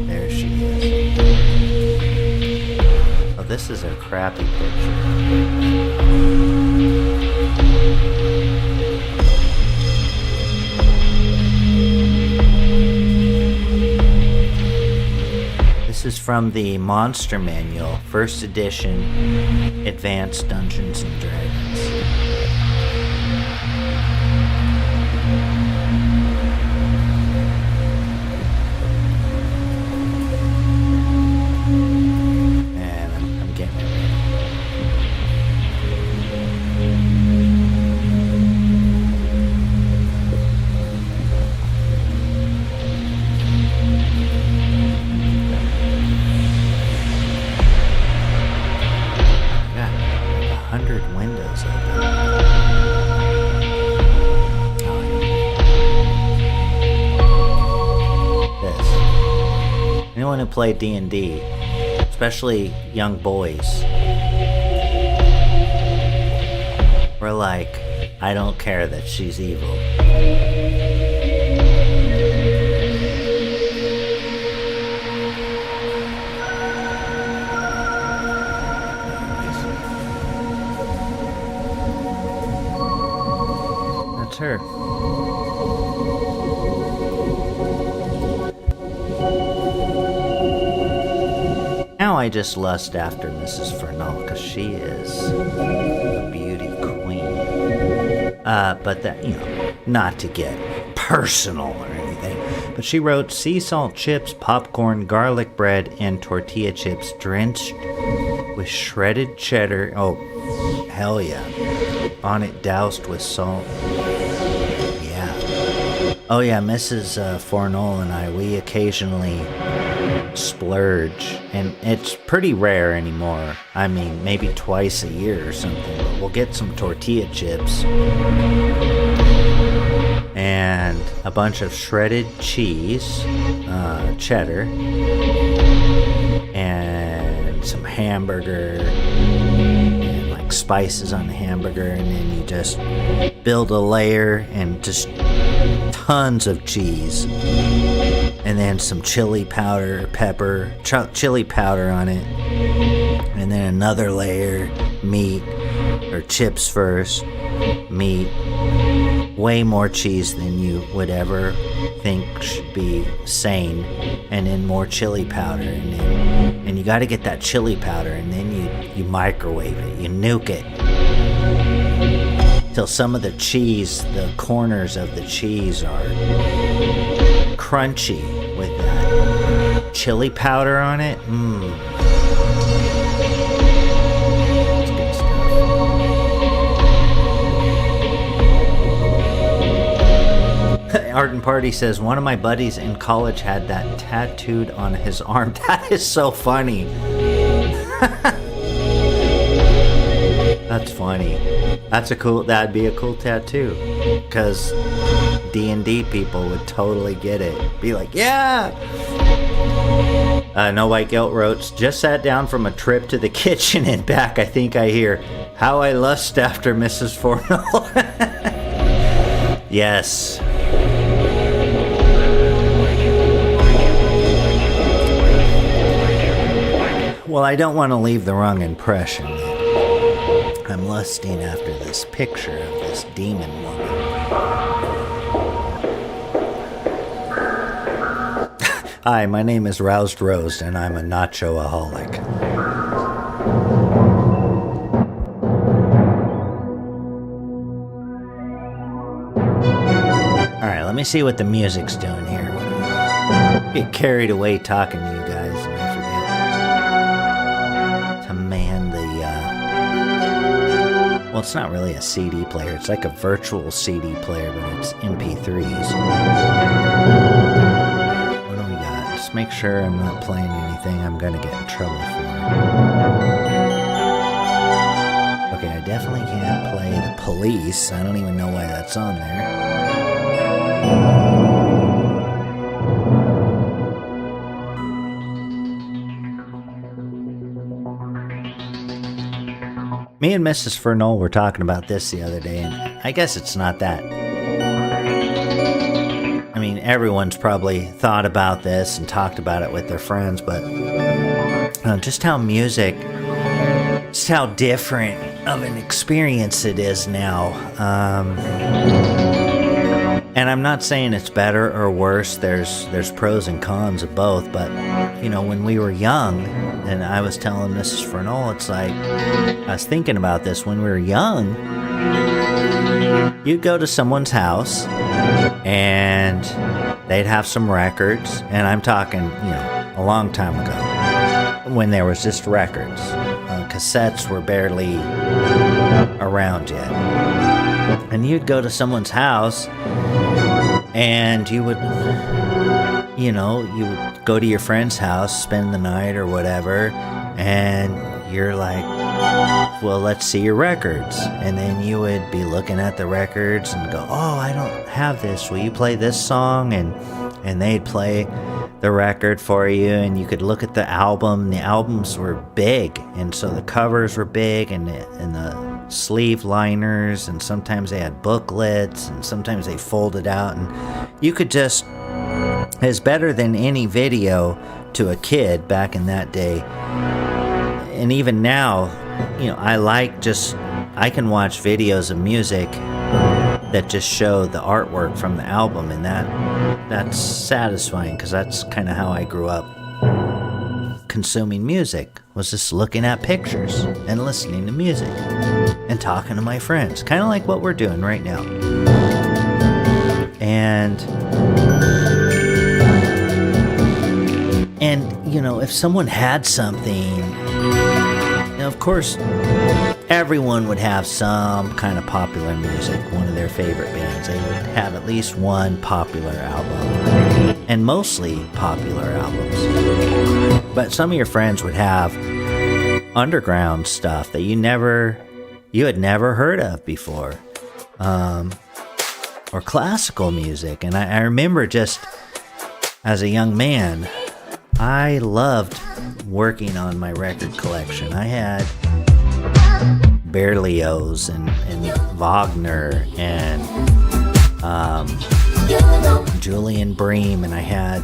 Speaker 1: There she is. this is a crappy picture. This is from the Monster Manual, first edition, Advanced Dungeons and Dragons. And I'm getting it ready. God, like 100 windows open. This. Anyone who played D&D, especially young boys, we're like, I don't care that she's evil. That's her. Now I just lust after Mrs. Fornull because she is a beauty queen. But that, not to get personal or anything, but she wrote sea salt chips, popcorn, garlic bread, and tortilla chips drenched with shredded cheddar. Oh, hell yeah. On it doused with salt. Yeah. Oh yeah, Mrs. Fornull and I, we occasionally splurge, and it's pretty rare anymore. I mean, maybe twice a year or something, but we'll get some tortilla chips and a bunch of shredded cheese, cheddar, and some hamburger and like spices on the hamburger, and then you just build a layer and just tons of cheese. And then some chili powder, pepper, chili powder on it. And then another layer, meat, or chips first, meat. Way more cheese than you would ever think should be sane. And then more chili powder. And you gotta get that chili powder, and then you microwave it, you nuke it. Till some of the cheese, the corners of the cheese are crunchy with that chili powder on it. It's good stuff. Art and Party says, one of my buddies in college had that tattooed on his arm. That is so funny. That's funny. That'd be a cool tattoo. Because D&D people would totally get it. Be like, yeah! No White Guilt wrote, just sat down from a trip to the kitchen and back. I think I hear, how I lust after Mrs. Fornull. Yes. Well, I don't want to leave the wrong impression. I'm lusting after this picture of this demon woman. Hi, my name is Roused Rose, and I'm a nacho-aholic. Alright, let me see what the music's doing here. Get carried away talking to you guys, and I forget to man the, well, it's not really a CD player. It's like a virtual CD player, but it's MP3s. What do we got? Just make sure I'm not playing anything I'm gonna get in trouble for. Okay, I definitely can't play The Police. I don't even know why that's on there. Me and Mrs. Fornull were talking about this the other day, and I guess it's not that. I mean, everyone's probably thought about this and talked about it with their friends, but just how music just how different of an experience it is now. And I'm not saying it's better or worse. There's pros and cons of both. But, you know, when we were young, and I was telling Mrs. Fornull, it's like, I was thinking about this. When we were young, you'd go to someone's house, and they'd have some records. And I'm talking, you know, a long time ago, when there was just records. Cassettes were barely around yet. And you'd go to someone's house, and you would go to your friend's house, spend the night or whatever, and you're like, well, let's see your records. And then you would be looking at the records and go, oh, I don't have this. Will you play this song? And they'd play the record for you, and you could look at the album. The albums were big, and so the covers were big, and the sleeve liners, and sometimes they had booklets, and sometimes they folded out, and you could just, it's better than any video to a kid back in that day. And even now, you know, I can watch videos of music that just show the artwork from the album, and that's satisfying, because that's kind of how I grew up consuming music, was just looking at pictures and listening to music and talking to my friends, kind of like what we're doing right now. And you know, if someone had something, now of course everyone would have some kind of popular music, one of their favorite bands. They would have at least one popular album, and mostly popular albums. But some of your friends would have underground stuff that you had never heard of before, or classical music. And I remember, just as a young man, I loved working on my record collection. I had Berlioz and Wagner and Julian Bream, and I had,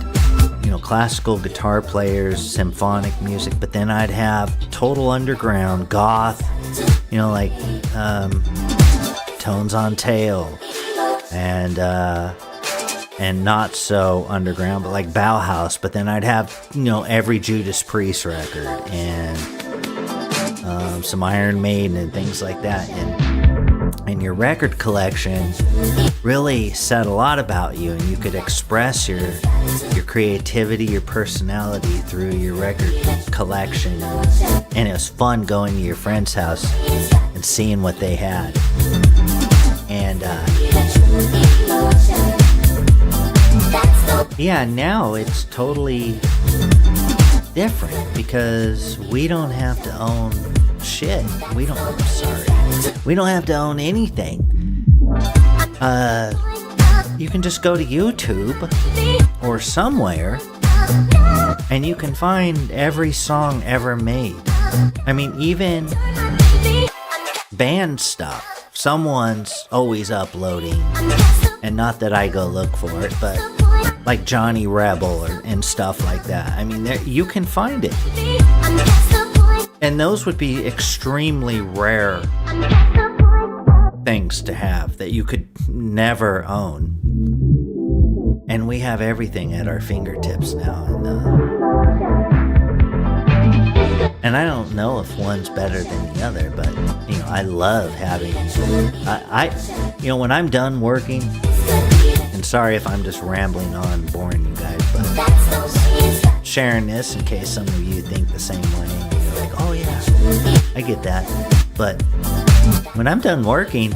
Speaker 1: you know, classical guitar players, symphonic music, but then I'd have total underground, goth, you know, like Tones on Tail, and not so underground, but like Bauhaus. But then I'd have, you know, every Judas Priest record, and some Iron Maiden and things like that. And your record collection really said a lot about you, and you could express your creativity, your personality through your record collection. And it was fun going to your friend's house and seeing what they had. And yeah, now it's totally different, because we don't have to own shit. We don't have to own anything. You can just go to YouTube or somewhere, and you can find every song ever made. I mean, even band stuff, someone's always uploading, and not that I go look for it, but like Johnny Rebel and stuff like that. I mean, you can find it. And those would be extremely rare things to have that you could never own. And we have everything at our fingertips now. And I don't know if one's better than the other, but, you know, I love having, you know, when I'm done working, and sorry if I'm just rambling on, boring you guys, but sharing this in case some of you think the same way. You're like, oh yeah, I get that. But when I'm done working,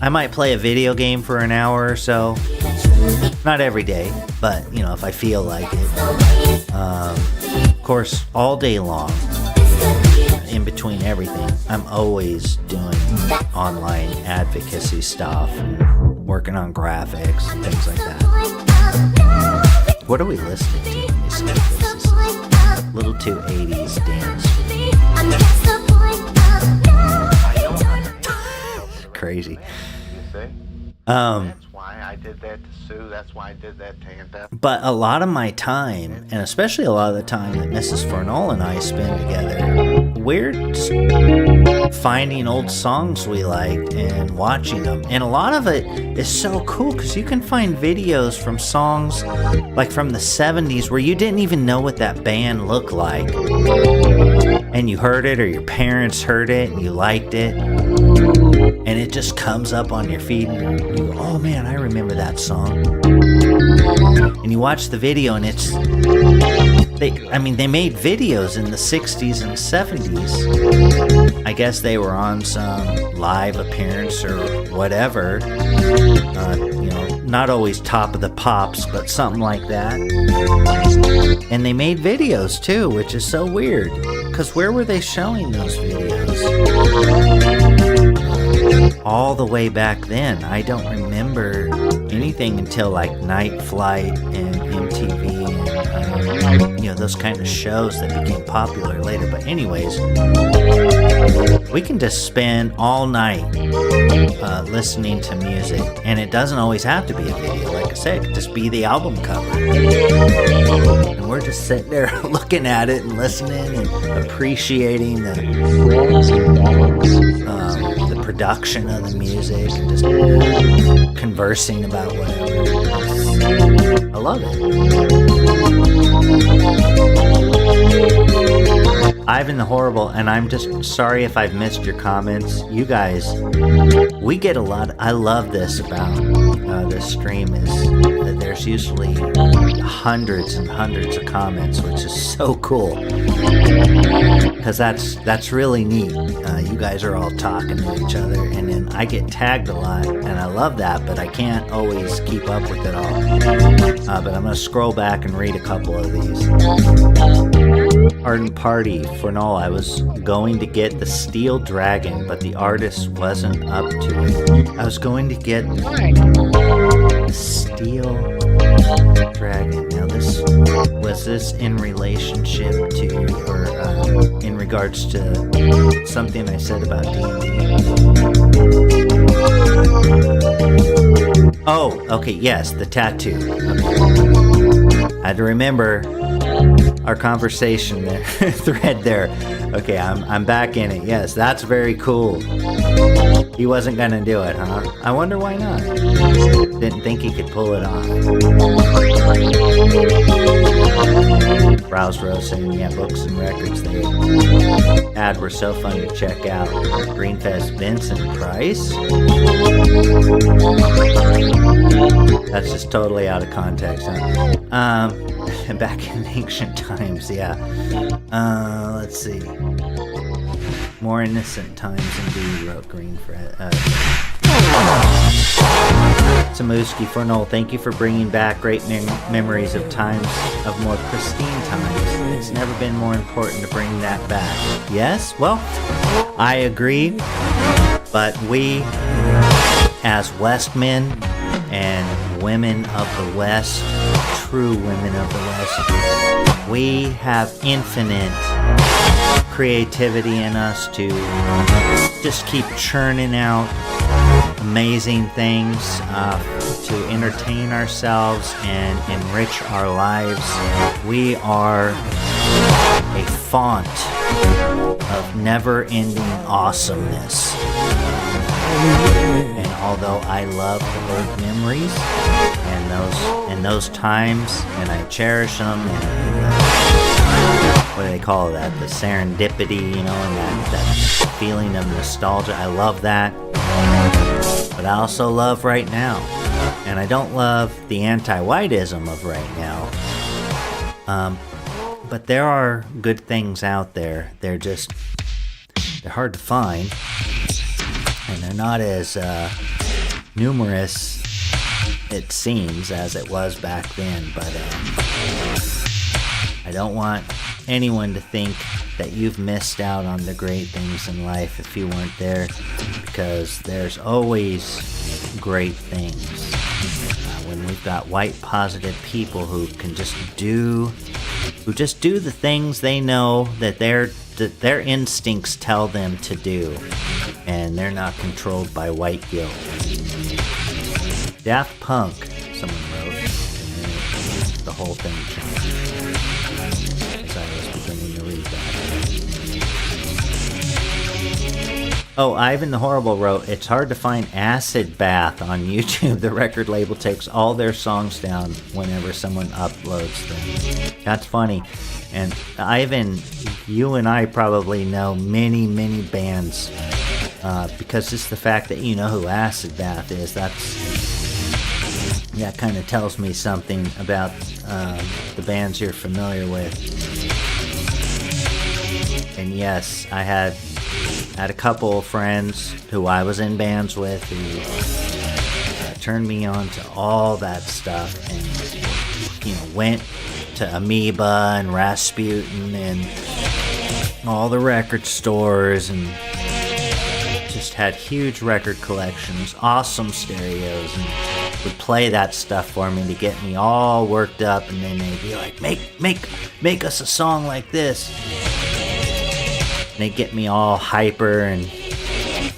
Speaker 1: I might play a video game for an hour or so. Not every day, but, you know, if I feel like it. Of course, all day long, in between everything, I'm always doing online advocacy stuff, and working on graphics and things like that. What are we listening to? Let me skip this. This is a little too 80s dance. Crazy.
Speaker 4: That's why I did that to Sue. That's why I did that to Aunt.
Speaker 1: But a lot of my time, and especially a lot of the time that Mrs. Fornull and I spend together, we're just finding old songs we liked and watching them. And a lot of it is so cool because you can find videos from songs like from the 70s where you didn't even know what that band looked like. And you heard it, or your parents heard it and you liked it. And it just comes up on your feed and you go, oh man, I remember that song. And you watch the video and they made videos in the 60s and 70s. I guess they were on some live appearance or whatever. Not always Top of the Pops, but something like that. And they made videos too, which is so weird. Because where were they showing those videos? All the way back then. I don't remember anything until like Night Flight and MTV and those kind of shows that became popular later. But anyways, we can just spend all night listening to music, and it doesn't always have to be a video. Like I said, it could just be the album cover, and we're just sitting there looking at it and listening and appreciating the production of the music and just conversing about whatever. I love it. Ivan the Horrible, and I'm just sorry if I've missed your comments. You guys, we get a lot. I love this about this stream is that there's usually hundreds and hundreds of comments, which is so cool. Because that's really neat. You guys are all talking to each other, and then I get tagged a lot, and I love that, but I can't always keep up with it all. But I'm going to scroll back and read a couple of these. Ardent Party, Fornull, I was going to get the Steel Dragon, but the artist wasn't up to it. I was going to get the Steel Dragon. Now was this in relationship to, or in regards to something I said about D&D? Oh, okay, yes, the tattoo. Okay. I had to remember our conversation there, thread there. Okay, I'm back in it. Yes, that's very cool. He wasn't gonna do it, huh? I wonder why not. Didn't think he could pull it off. Browse Rose saying, yeah, books and records they had were so fun to check out. Greenfest Vincent Price. That's just totally out of context, huh? Back in ancient times, yeah. Let's see. More innocent times indeed, wrote Samuski Fornull, thank you for bringing back great memories of times of more pristine times. It's never been more important to bring that back. Yes, well, I agree, but we, as Westmen and women of the West, true women of the West, we have infinite creativity in us to just keep churning out amazing things to entertain ourselves and enrich our lives. We are a font of never-ending awesomeness. And although I love the old memories and those times, and I cherish them, and what do they call that? The serendipity, and that feeling of nostalgia. I love that. But I also love right now. And I don't love the anti-whiteism of right now. But there are good things out there. They're hard to find. And they're not as numerous, it seems, as it was back then. But I don't want anyone to think that you've missed out on the great things in life if you weren't there, because there's always great things. When we've got white positive people who can just do the things they know that their instincts tell them to do, and they're not controlled by white guilt. Daft Punk, someone wrote, and the whole thing changed as I was beginning to read that. Oh, Ivan the Horrible wrote, it's hard to find Acid Bath on YouTube. The record label takes all their songs down whenever someone uploads them. That's funny. And Ivan, you and I probably know many, many bands because just the fact that you know who Acid Bath is, that kind of tells me something about the bands you're familiar with. And yes, I had a couple of friends who I was in bands with who turned me on to all that stuff, and went to Amoeba and Rasputin and all the record stores, and just had huge record collections, awesome stereos, and would play that stuff for me to get me all worked up, and then they'd be like, make us a song like this. And they'd get me all hyper and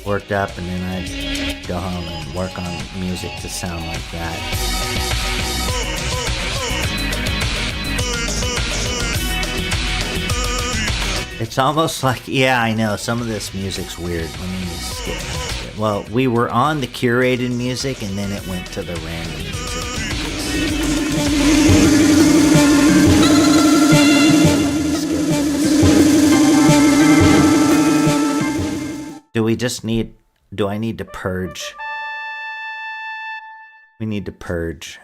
Speaker 1: worked up, and then I'd go home and work on music to sound like that. It's almost like, yeah, I know, some of this music's weird. Let me skip past it. Well, we were on the curated music, and then it went to the random music. Do I need to purge? We need to purge.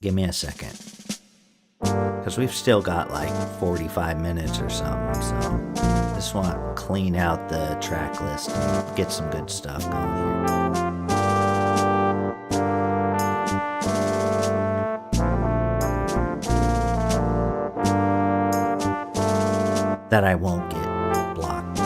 Speaker 1: Give me a second. Because we've still got like 45 minutes or something, so I just want to clean out the track list and get some good stuff going here. That I won't get blocked.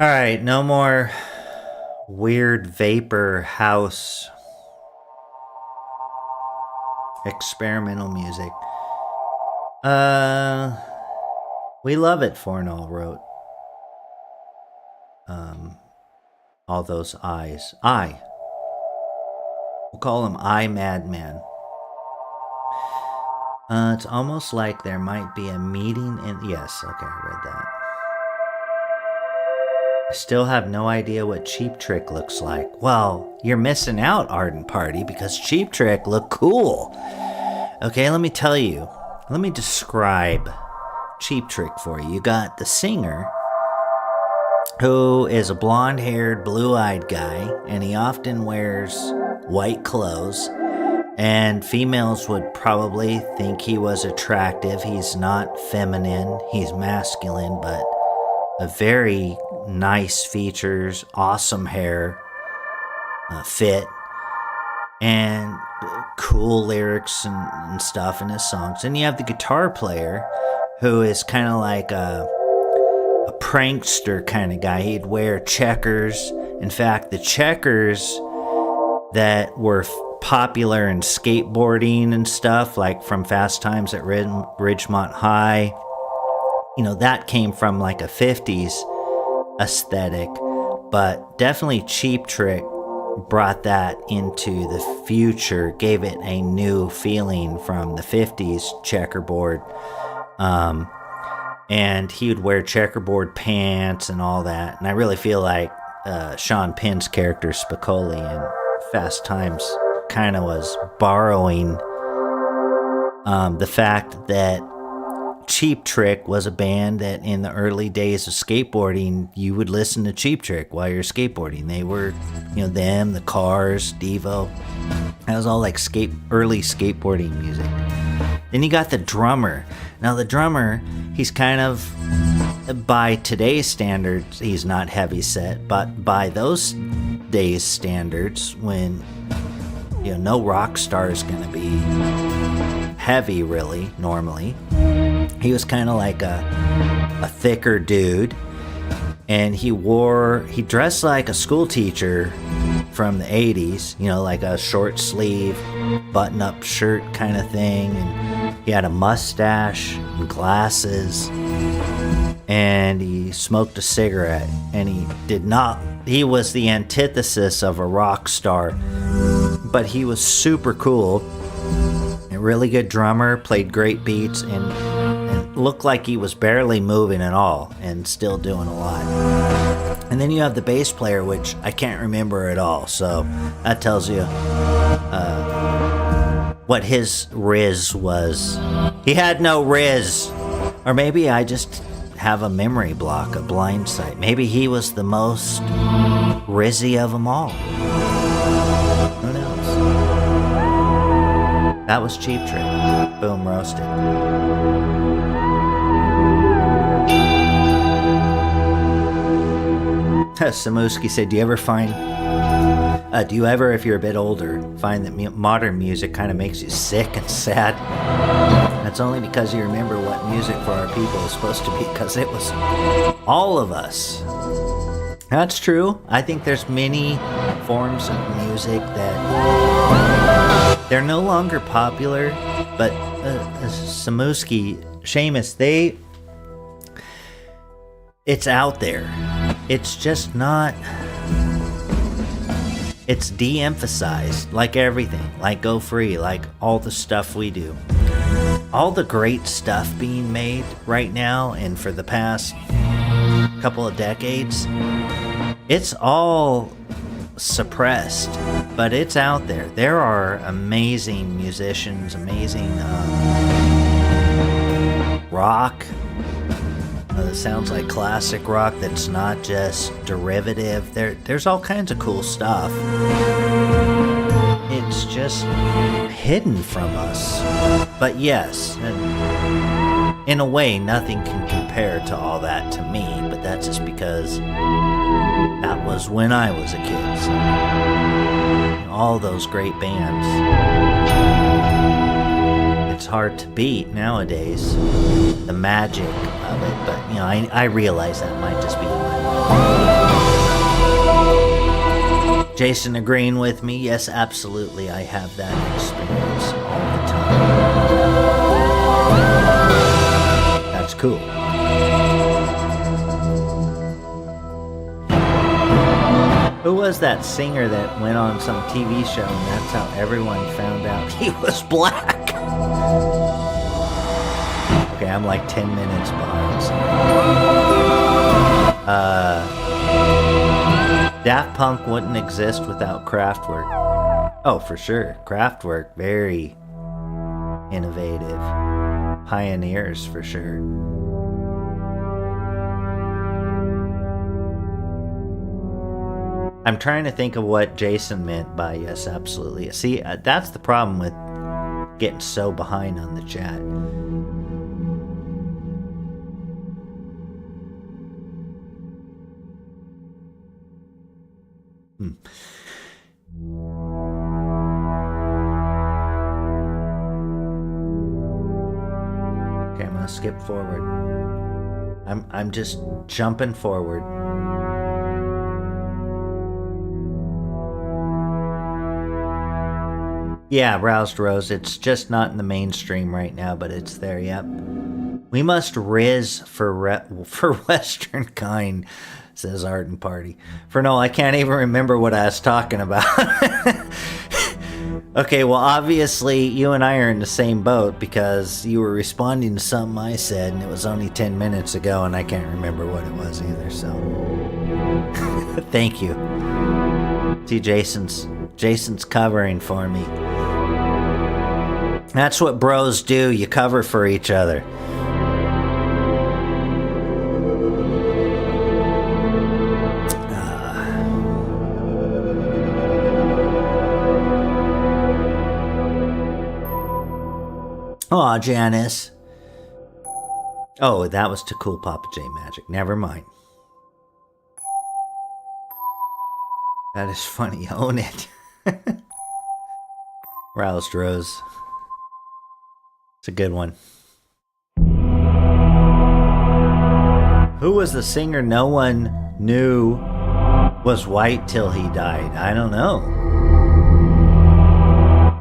Speaker 1: Alright, no more weird vapor house experimental music. We love it, Fornull wrote. All those eyes. We'll call him I Madman. It's almost like there might be a meeting in... Yes, okay, I read that. I still have no idea what Cheap Trick looks like. Well, you're missing out, Ardent Party, because Cheap Trick look cool. Okay, let me tell you. Let me describe Cheap Trick for you. You got the singer, who is a blonde-haired, blue-eyed guy, and he often wears white clothes, and females would probably think he was attractive. He's not feminine, he's masculine, but a very nice features, awesome hair, fit, and cool lyrics and stuff in his songs. And you have the guitar player, who is kind of like a prankster kind of guy. He'd wear checkers. In fact, the checkers that were popular in skateboarding and stuff, like from Fast Times at Ridgemont High, that came from like a 50s aesthetic, but definitely Cheap Trick brought that into the future, gave it a new feeling from the 50s checkerboard. And he would wear checkerboard pants and all that. And I really feel like Sean Penn's character Spicoli in Fast Times kind of was borrowing the fact that Cheap Trick was a band that in the early days of skateboarding, you would listen to Cheap Trick while you're skateboarding. They were, them, the Cars, Devo. That was all like early skateboarding music. Then you got the drummer. Now the drummer, he's kind of, by today's standards, he's not heavy set, but by those days' standards, when no rock star is going to be heavy really normally, he was kind of like a thicker dude, and he dressed like a school teacher from the 80s, you know, like a short sleeve, button up shirt kind of thing. And he had a mustache and glasses. And he smoked a cigarette. And he was the antithesis of a rock star. But he was super cool. A really good drummer, played great beats, and looked like he was barely moving at all and still doing a lot. And then you have the bass player, which I can't remember at all, so that tells you what his riz was. He had no riz. Or maybe I just have a memory block, a blind sight. Maybe he was the most rizzy of them all. Who knows? That was Cheap Trick. Boom, roasted. Samuski said, do you ever, if you're a bit older, find that modern music kind of makes you sick and sad? That's only because you remember what music for our people is supposed to be, because it was all of us. That's true. I think there's many forms of music that they're no longer popular, but Samuski, Seamus, it's out there. It's just not... It's de-emphasized, like everything, like Go Free, like all the stuff we do. All the great stuff being made right now and for the past couple of decades, it's all suppressed, but it's out there. There are amazing musicians, amazing rock. It sounds like classic rock that's not just derivative. There's all kinds of cool stuff. It's just hidden from us. But yes, in a way, nothing can compare to all that to me, but that's just because that was when I was a kid. So, all those great bands. It's hard to beat nowadays, the magic of it, but you know, I realize that might just be my... Jason agreeing with me, yes, absolutely, I have that experience all the time. That's cool. Who was that singer that went on some TV show and that's how everyone found out he was black? Okay, I'm like 10 minutes behind. Daft Punk wouldn't exist without Kraftwerk. Oh, for sure. Kraftwerk, very innovative. Pioneers, for sure. I'm trying to think of what Jason meant by yes, absolutely. See, that's the problem with getting so behind on the chat. Okay, I'm gonna skip forward. I'm just jumping forward. Yeah, Roused Rose, it's just not in the mainstream right now, but it's there, yep. We must riz for Western kind, says Arden Party. Fornull, I can't even remember what I was talking about. Okay, well, obviously, you and I are in the same boat because you were responding to something I said, and it was only 10 minutes ago, and I can't remember what it was either, so... Thank you. See, Jason's covering for me. That's what bros do. You cover for each other. Aw, Janice. Oh, that was to Cool Papa J Magic. Never mind. That is funny. Own it. Roused Rose. It's a good one. Who was the singer no one knew was white till he died. I don't know.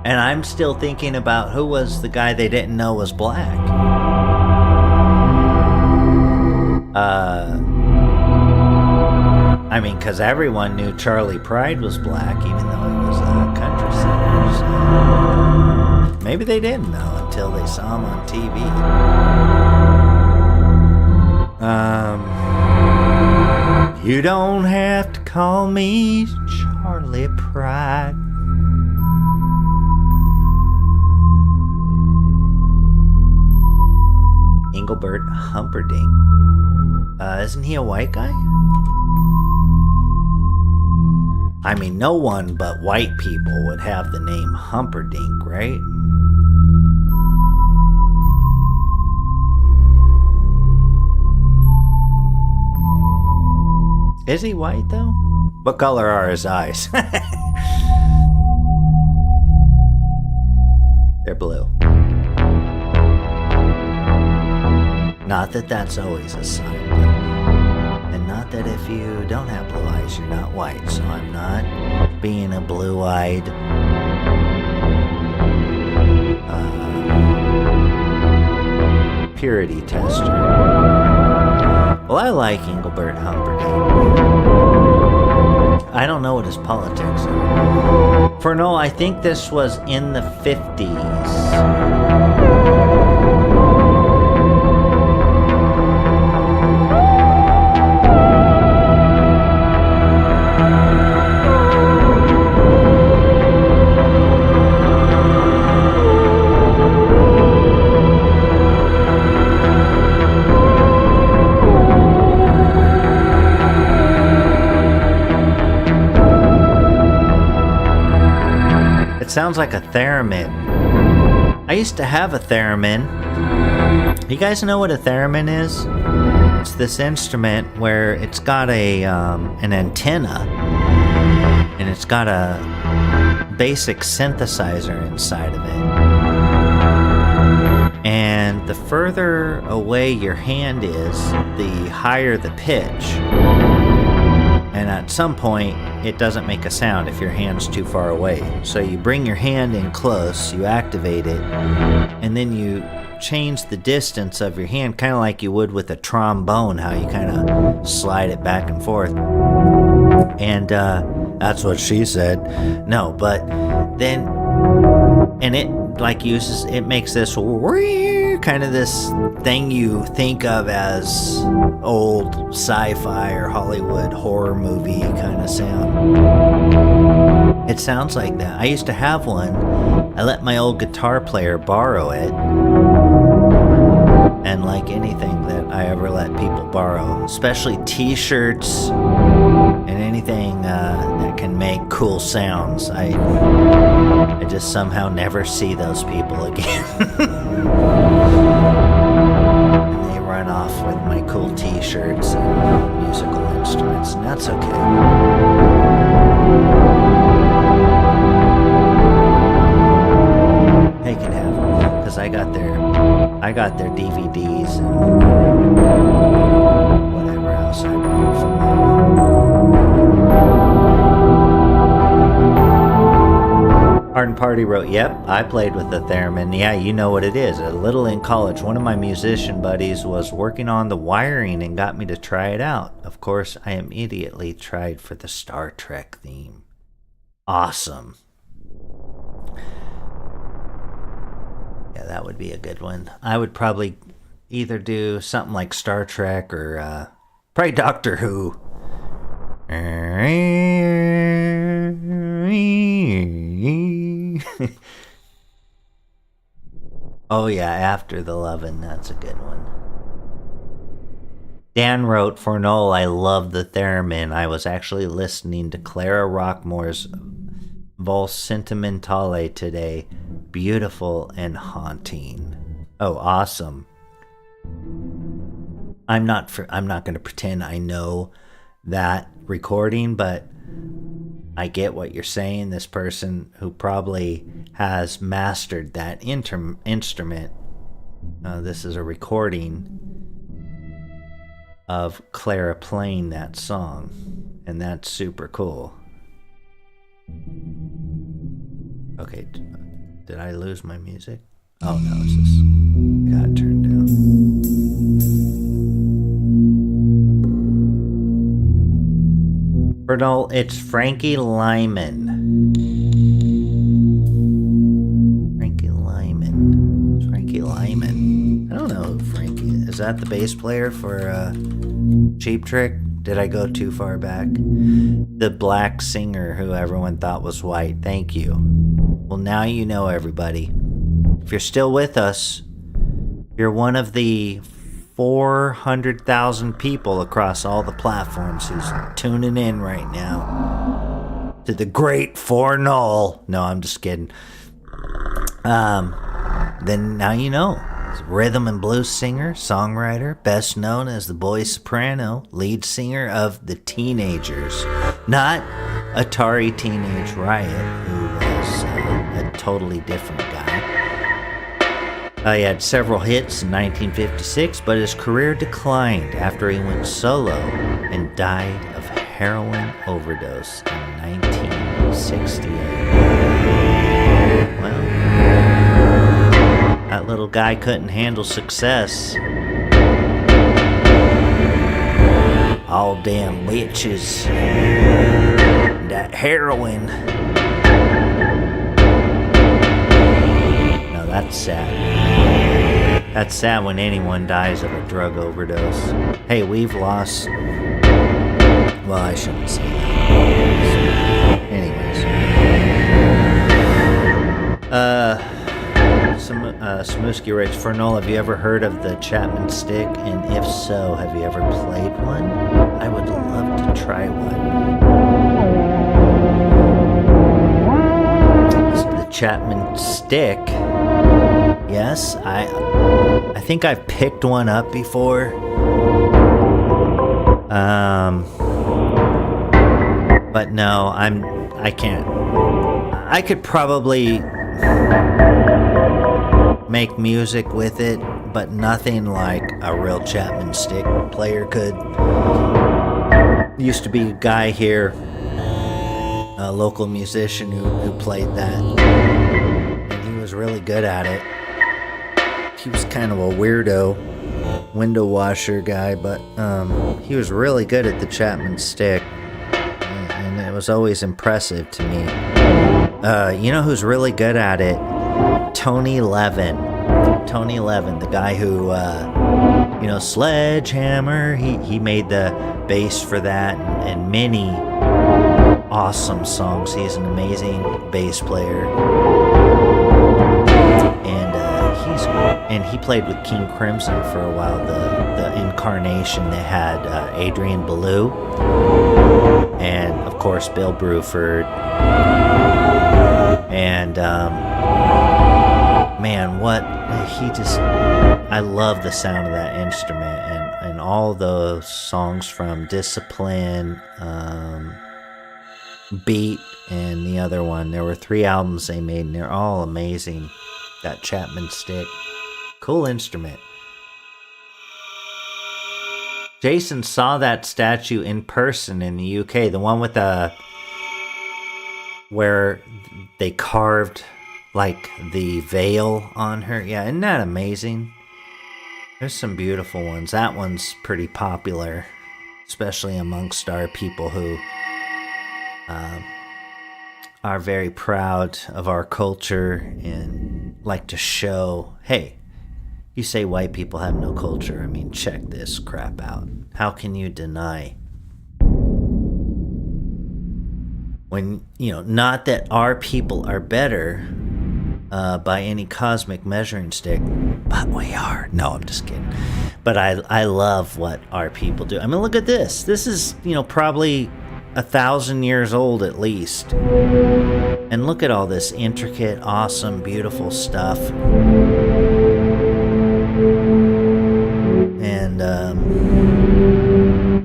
Speaker 1: And I'm still thinking about who was the guy they didn't know was black. I mean, because everyone knew Charlie Pride was black, even though he was a country singer. So maybe they didn't know until they saw him on TV. You don't have to call me Charlie Pride. Engelbert Humperdinck. Isn't he a white guy? I mean, no one but white people would have the name Humperdinck, right? Is he white, though? What color are his eyes? They're blue. Not that that's always a sign, but... and not that if you don't have blue eyes, you're not white. So I'm not being a blue-eyed... purity tester. Well, I like Engelbert Humperdinck. I don't know what his politics are. Fornull, I think this was in the 50s. Sounds like a theremin. I used to have a theremin. You guys know what a theremin is? It's this instrument where it's got a an antenna, and it's got a basic synthesizer inside of it. And the further away your hand is, the higher the pitch. And at some point, it doesn't make a sound if your hand's too far away. So you bring your hand in close, you activate it, and then you change the distance of your hand, kind of like you would with a trombone, how you kind of slide it back and forth. And that's what she said. No, but then, and it like uses, it makes this kind of this thing you think of as old sci-fi or Hollywood horror movie kind of sound. It sounds like that. I used to have one. I let my old guitar player borrow it. And like anything that I ever let people borrow, especially t-shirts and anything that can make cool sounds, I just somehow never see those people again. And they run off with my cool t-shirts and musical instruments, and that's okay. They can have them, because I got their DVDs and whatever else I borrowed from them. Art Party wrote, yep, I played with the theremin. Yeah, you know what it is. A little in college, one of my musician buddies was working on the wiring and got me to try it out. Of course, I immediately tried for the Star Trek theme. Awesome. Yeah, that would be a good one. I would probably either do something like Star Trek or probably Doctor Who. Oh yeah, After the Lovin', that's a good one. Dan wrote, Fornull, I love the theremin. I was actually listening to Clara Rockmore's Vol Sentimentale today. Beautiful and haunting. Oh, awesome. I'm not going to pretend I know that recording, but I get what you're saying. This person who probably has mastered that instrument. This is a recording of Clara playing that song. And that's super cool. Okay, did I lose my music? Oh no, it's just got it turned down. Fornull, it's Frankie Lyman. Frankie Lyman. It's Frankie Lyman. I don't know who Frankie is. Is that the bass player for Cheap Trick? Did I go too far back? The black singer who everyone thought was white. Thank you. Well, now you know, everybody. If you're still with us, you're one of the 400,000 people across all the platforms who's tuning in right now to the great Fornull. No, I'm just kidding. Then now you know. He's a rhythm and blues singer, songwriter, best known as the boy soprano, lead singer of the Teenagers, not Atari Teenage Riot, who was a totally different guy. He had several hits in 1956, but his career declined after he went solo and died of heroin overdose in 1968. Well, that little guy couldn't handle success. All damn bitches. That heroin. No, that's sad. That's sad when anyone dies of a drug overdose. Hey, we've lost... Well, I shouldn't say that. Anyways. Smusky writes, Fornull, have you ever heard of the Chapman stick? And if so, have you ever played one? I would love to try one. The Chapman stick? Yes, I think I've picked one up before. But no, I can't. I could probably make music with it, but nothing like a real Chapman stick player could. Used to be a guy here, a local musician who played that, and he was really good at it. He was kind of a weirdo window washer guy, but he was really good at the Chapman stick, and it was always impressive to me. You know who's really good at it? Tony Levin, the guy who, Sledgehammer, he made the bass for that, and many awesome songs. He's an amazing bass player, and he played with King Crimson for a while, the incarnation. They had Adrian Belew, and of course Bill Bruford, and I love the sound of that instrument, and all those songs from Discipline, Beat, and the other one. There were 3 albums they made, and they're all amazing. That Chapman stick. Cool instrument. Jason saw that statue in person in the UK, the one with where they carved like the veil on her. Yeah, isn't that amazing? There's some beautiful ones. That one's pretty popular, especially amongst our people who are very proud of our culture and like to show, hey, you say white people have no culture. I mean, check this crap out. How can you deny? When, not that our people are better by any cosmic measuring stick, but we are. No, I'm just kidding. But I love what our people do. I mean, look at this. This is, probably 1,000 years old at least. And look at all this intricate, awesome, beautiful stuff. And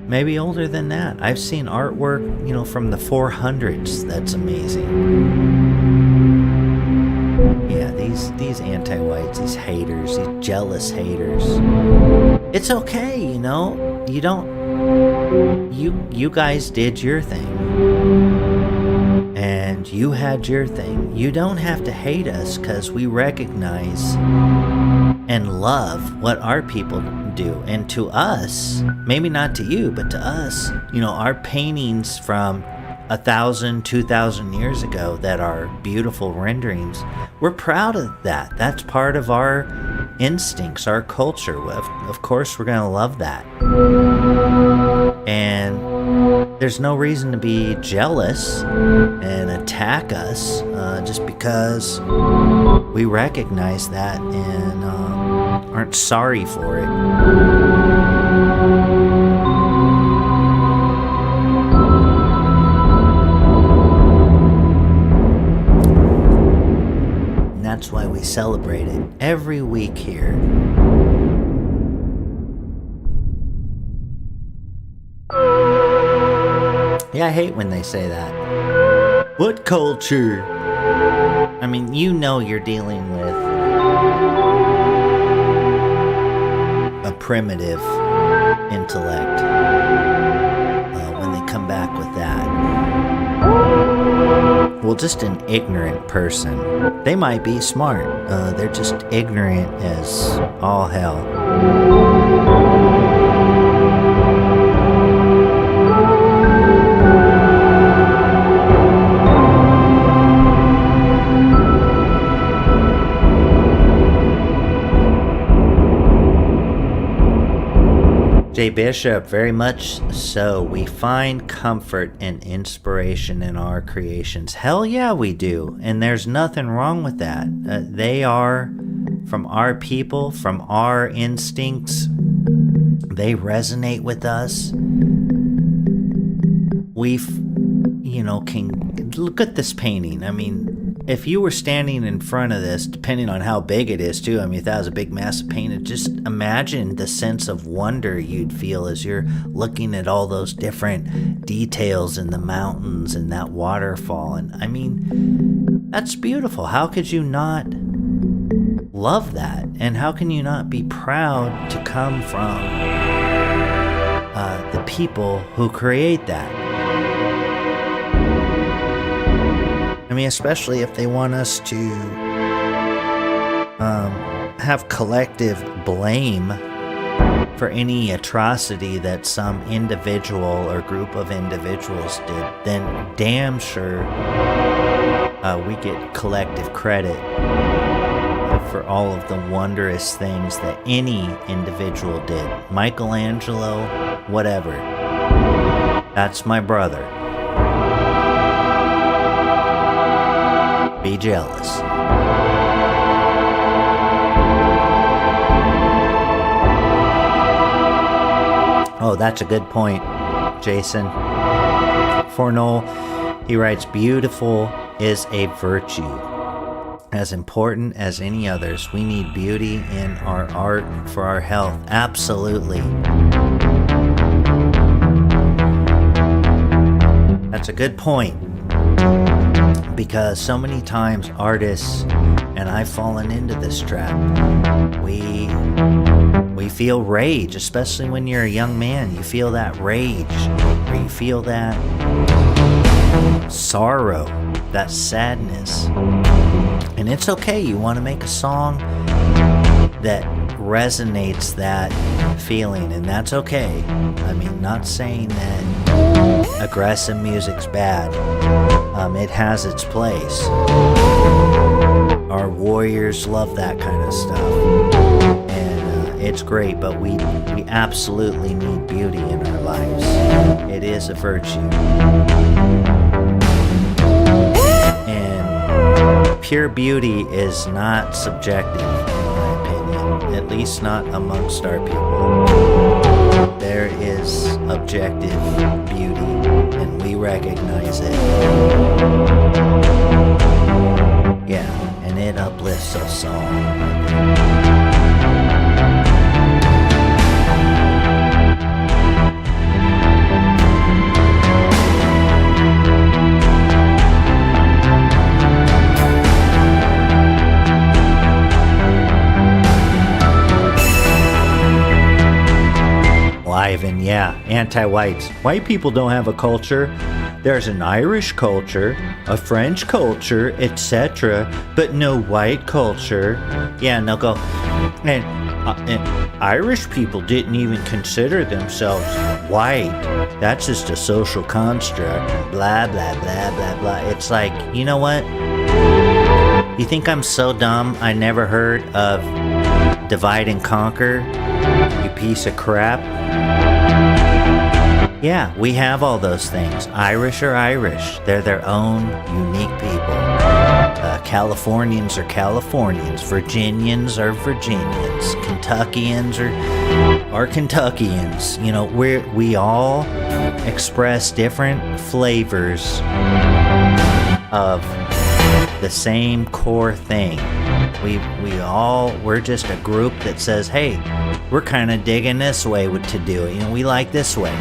Speaker 1: maybe older than that. I've seen artwork, from the 400s. That's amazing. Yeah, these anti-whites, these haters, these jealous haters. It's okay, you don't you guys did your thing. And you had your thing. You don't have to hate us, because we recognize and love what our people do. And to us, maybe not to you, but to us, our paintings from 1,000, 2,000 years ago that are beautiful renderings, we're proud of that. That's part of our instincts, our culture. Of course, we're going to love that. And there's no reason to be jealous and attack us just because we recognize that and aren't sorry for it. And that's why we celebrate it every week here. Yeah, I hate when they say that. What culture? I mean, you're dealing with a primitive intellect when they come back with that. Well, just an ignorant person. They might be smart. They're just ignorant as all hell. J. Bishop, very much so. We find comfort and inspiration in our creations. Hell yeah, we do. And there's nothing wrong with that. They are from our people, from our instincts. They resonate with us. We, can look at this painting. I mean, if you were standing in front of this, depending on how big it is too, I mean, if that was a big massive painting, just imagine the sense of wonder you'd feel as you're looking at all those different details in the mountains and that waterfall. And I mean, that's beautiful. How could you not love that? And how can you not be proud to come from the people who create that? I mean, especially if they want us to have collective blame for any atrocity that some individual or group of individuals did, then damn sure we get collective credit for all of the wondrous things that any individual did. Michelangelo, whatever. That's my brother. Be jealous. Oh, that's a good point, Jason. Fornull, he writes, beautiful is a virtue. As important as any others, we need beauty in our art for our health. Absolutely. That's a good point. Because so many times artists, and I've fallen into this trap, we feel rage, especially when you're a young man. You feel that rage, or you feel that sorrow, that sadness. And it's okay, you want to make a song that resonates that feeling, and that's okay. I mean, not saying that aggressive music's bad. It has its place. Our warriors love that kind of stuff, and it's great, but we absolutely need beauty in our lives. It is a virtue. And pure beauty is not subjective, in my opinion, at least not amongst our people. There is objective beauty, and we recognize it. Yeah, and it uplifts us all. And yeah, anti-whites. White people don't have a culture. There's an Irish culture, a French culture, etc., but no white culture. Yeah, and they'll go, and Irish people didn't even consider themselves white. That's just a social construct. Blah, blah, blah, blah, blah. It's like, you know what? You think I'm so dumb I never heard of divide and conquer? You piece of crap. Yeah, we have all those things. Irish are Irish. They're their own unique people. Californians are Californians. Virginians are Virginians. Kentuckians are Kentuckians. You know, we all express different flavors of the same core thing. We're just a group that says, hey, we're kind of digging this way to do it. You know, we like this way.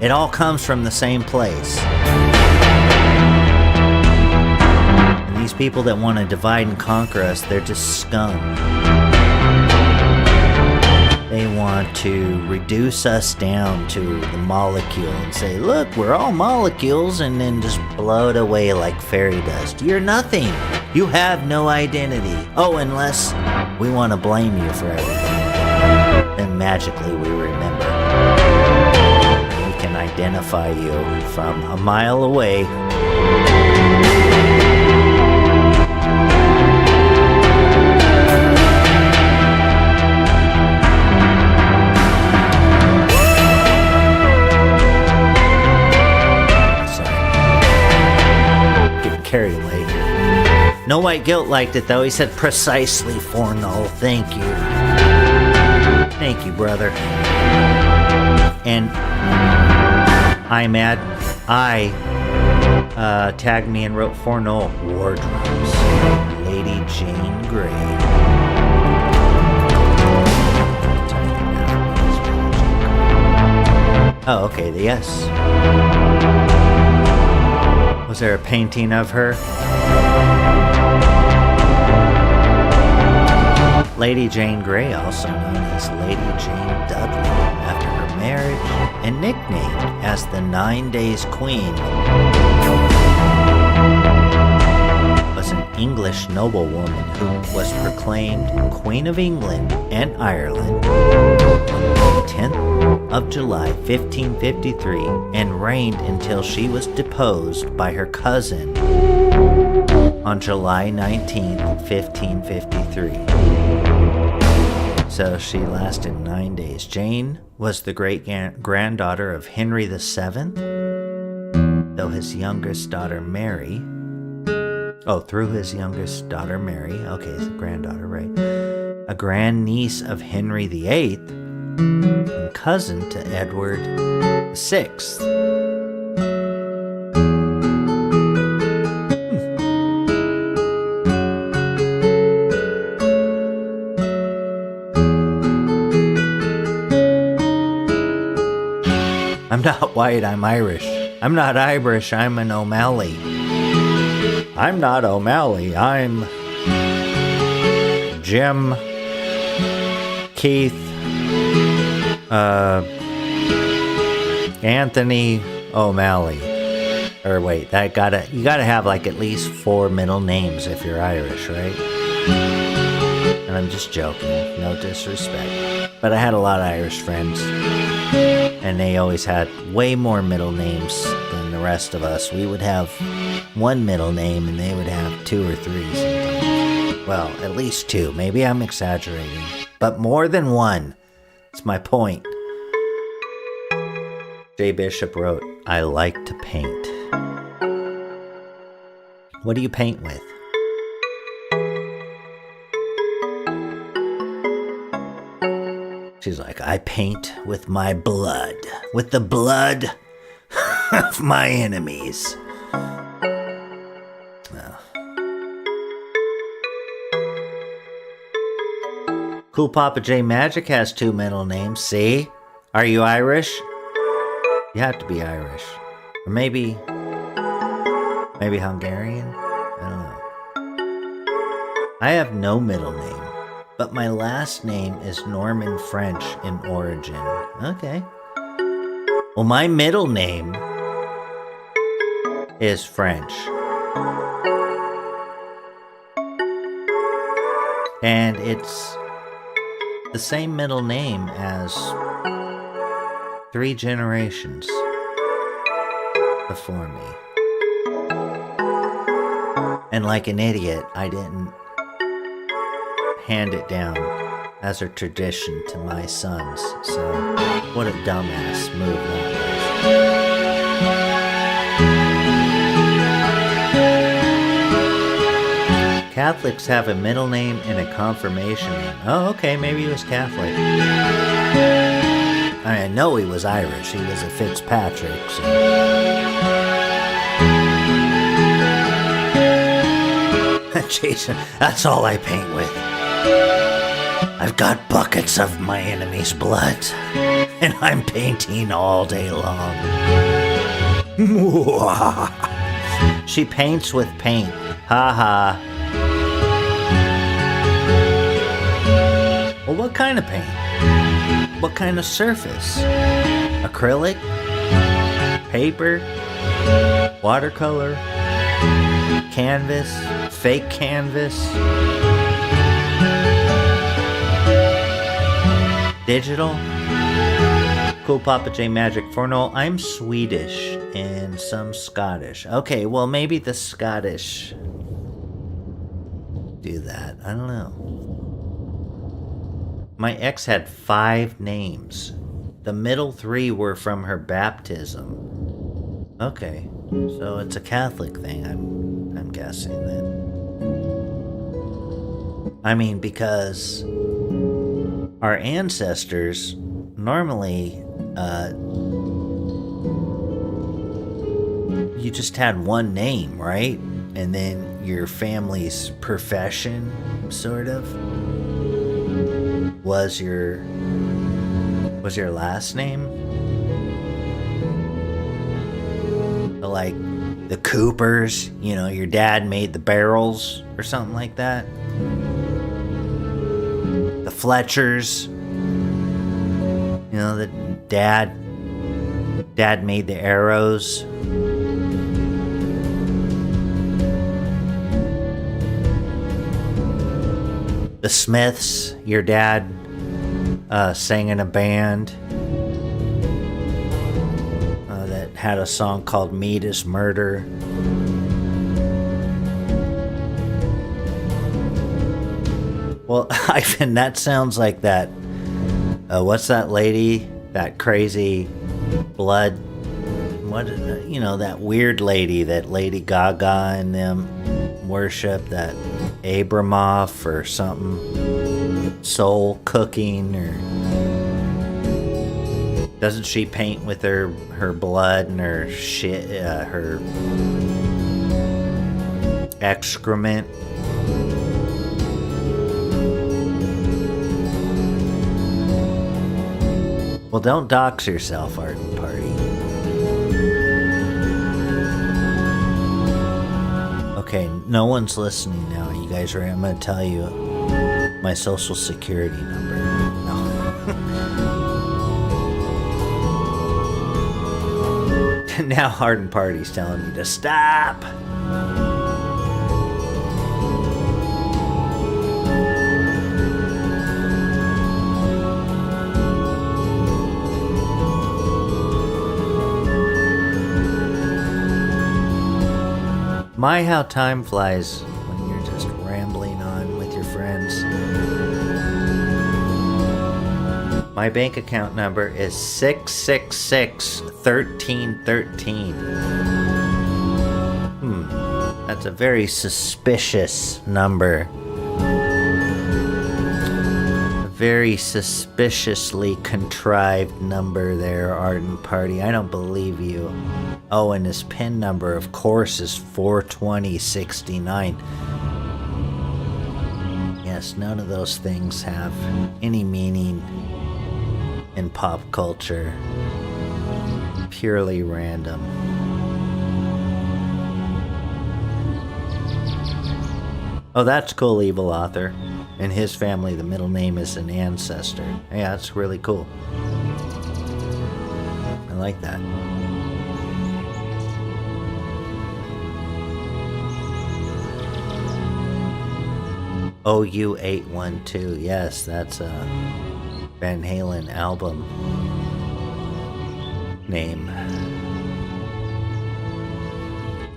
Speaker 1: It all comes from the same place. And these people that want to divide and conquer us, they're just scum. They want to reduce us down to the molecule and say, look, we're all molecules, and then just blow it away like fairy dust. You're nothing. You have no identity. Oh, unless we want to blame you for everything. Then magically we remember. We can identify you from a mile away. Carried away. No White Guilt liked it though. He said precisely Fornull. Thank you. Thank you, brother. And I tagged me and wrote Fornull wardrobes. Lady Jane Grey. Oh, okay, yes. Was there a painting of her? Lady Jane Grey, also known as Lady Jane Dudley, after her marriage, and nicknamed as the 9 Days Queen, was an English noblewoman who was proclaimed Queen of England and Ireland on the 10th of July 1553 and reigned until she was deposed by her cousin on July 19th, 1553. So she lasted 9 days. Jane was the great-granddaughter of Henry VII, though his youngest daughter Mary... Oh, through his youngest daughter Mary. Okay, it's a granddaughter, right. A grandniece of Henry VIII and cousin to Edward VI. I'm not white, I'm Irish. I'm not Irish, I'm an O'Malley. I'm not O'Malley, I'm Jim, Keith, Anthony O'Malley. Or wait, you gotta have like at least 4 middle names if you're Irish, right? And I'm just joking, no disrespect. But I had a lot of Irish friends, and they always had way more middle names than the rest of us. We would have 1 middle name, and they would have 2 or 3 sometimes. Well, at least 2. Maybe I'm exaggerating. But more than 1. That's my point. Jay Bishop wrote, I like to paint. What do you paint with? She's like, I paint with my blood. With the blood of my enemies. Well. Cool Papa J Magic has 2 middle names. See? Are you Irish? You have to be Irish. Or maybe Hungarian? I don't know. I have no middle name. But my last name is Norman French in origin. Okay. Well, my middle name is French. And it's the same middle name as 3 generations before me. And like an idiot, I didn't hand it down as a tradition to my sons. So, what a dumbass move that was. Catholics have a middle name and a confirmation name. Oh, okay, maybe he was Catholic. I know he was Irish. He was a Fitzpatrick. So. Jason, that's all I paint with. I've got buckets of my enemy's blood, and I'm painting all day long. She paints with paint. Ha ha. Well, what kind of paint? What kind of surface? Acrylic? Paper? Watercolor? Canvas? Fake canvas? Digital? Cool Papa J Magic Fornull. I'm Swedish and some Scottish. Okay, well maybe the Scottish do that. I don't know. My ex had 5 names. The middle 3 were from her baptism. Okay, so it's a Catholic thing, I'm guessing then. I mean, because our ancestors normally, you just had one name, right? And then your family's profession, sort of, was your last name. Like the Coopers, you know, your dad made the barrels or something like that. The Fletchers, you know, the dad made the arrows. The Smiths, your dad sang in a band that had a song called Meat is Murder. Well, Ivan, that sounds like that. What's that lady? That crazy blood. What, you know, that weird lady that Lady Gaga and them worship, that Abramoff or something. Soul cooking, or doesn't she paint with her blood and her shit, her excrement? Well, don't dox yourself, Ardent Party. Okay, no one's listening now. You guys are. I'm gonna tell you my social security number. No. Now Ardent Party's telling me to stop. My, how time flies when you're just rambling on with your friends. My bank account number is 666-1313. That's a very suspicious number. A very suspiciously contrived number there, Ardent Party. I don't believe you. Oh, and his PIN number, of course, is 42069. Yes, none of those things have any meaning in pop culture. Purely random. Oh, that's cool, evil author. In his family, the middle name is an ancestor. Yeah, that's really cool. I like that. OU812. Yes, that's a Van Halen album name.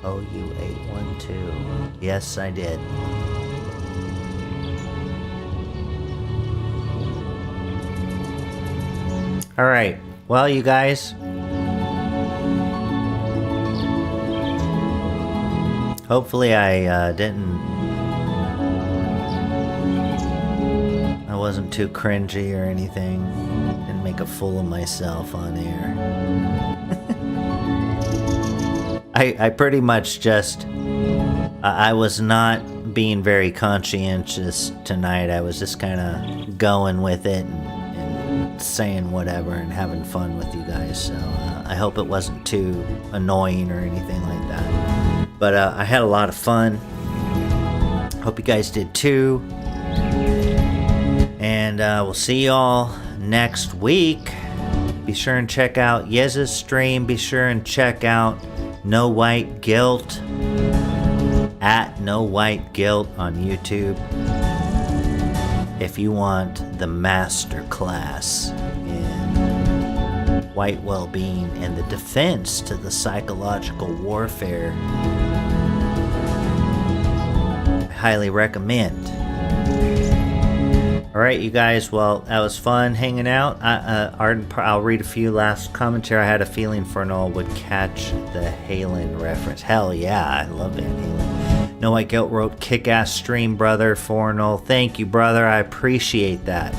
Speaker 1: OU812. Yes, I did. All right. Well, you guys. Hopefully I wasn't too cringy or anything. Didn't make a fool of myself on air. I pretty much just... I was not being very conscientious tonight. I was just kind of going with it and saying whatever and having fun with you guys. So I hope it wasn't too annoying or anything like that. But I had a lot of fun. Hope you guys did too. And we'll see y'all next week. Be sure and check out Yez's stream. Be sure and check out No White Guilt at No White Guilt on YouTube if you want the master class in white well-being and the defense to the psychological warfare. I highly recommend. Alright, you guys, well, that was fun hanging out. I'll read a few last commentary. I had a feeling Fornull would catch the Halen reference. Hell yeah, I love Van Halen. No White Guilt wrote, kick-ass stream, brother, Fornull. Thank you, brother, I appreciate that.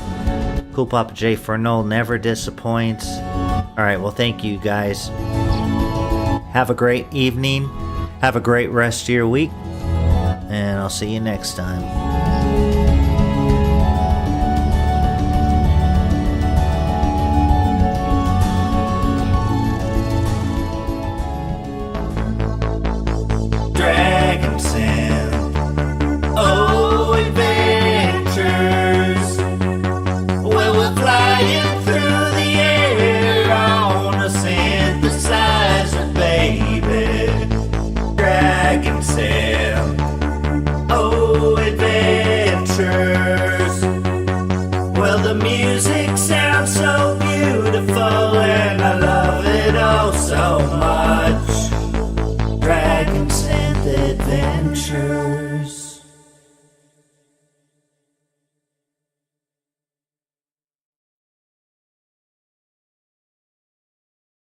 Speaker 1: Cool Papa J, Fornull never disappoints. Alright, well, thank you, guys. Have a great evening. Have a great rest of your week. And I'll see you next time. Dragonsynth, oh adventures, well we're flying through the air on a synthesizer, baby. Dragonsynth, oh adventures, well the music sounds so beautiful and I love it oh so much. Dragonsynth Adventures.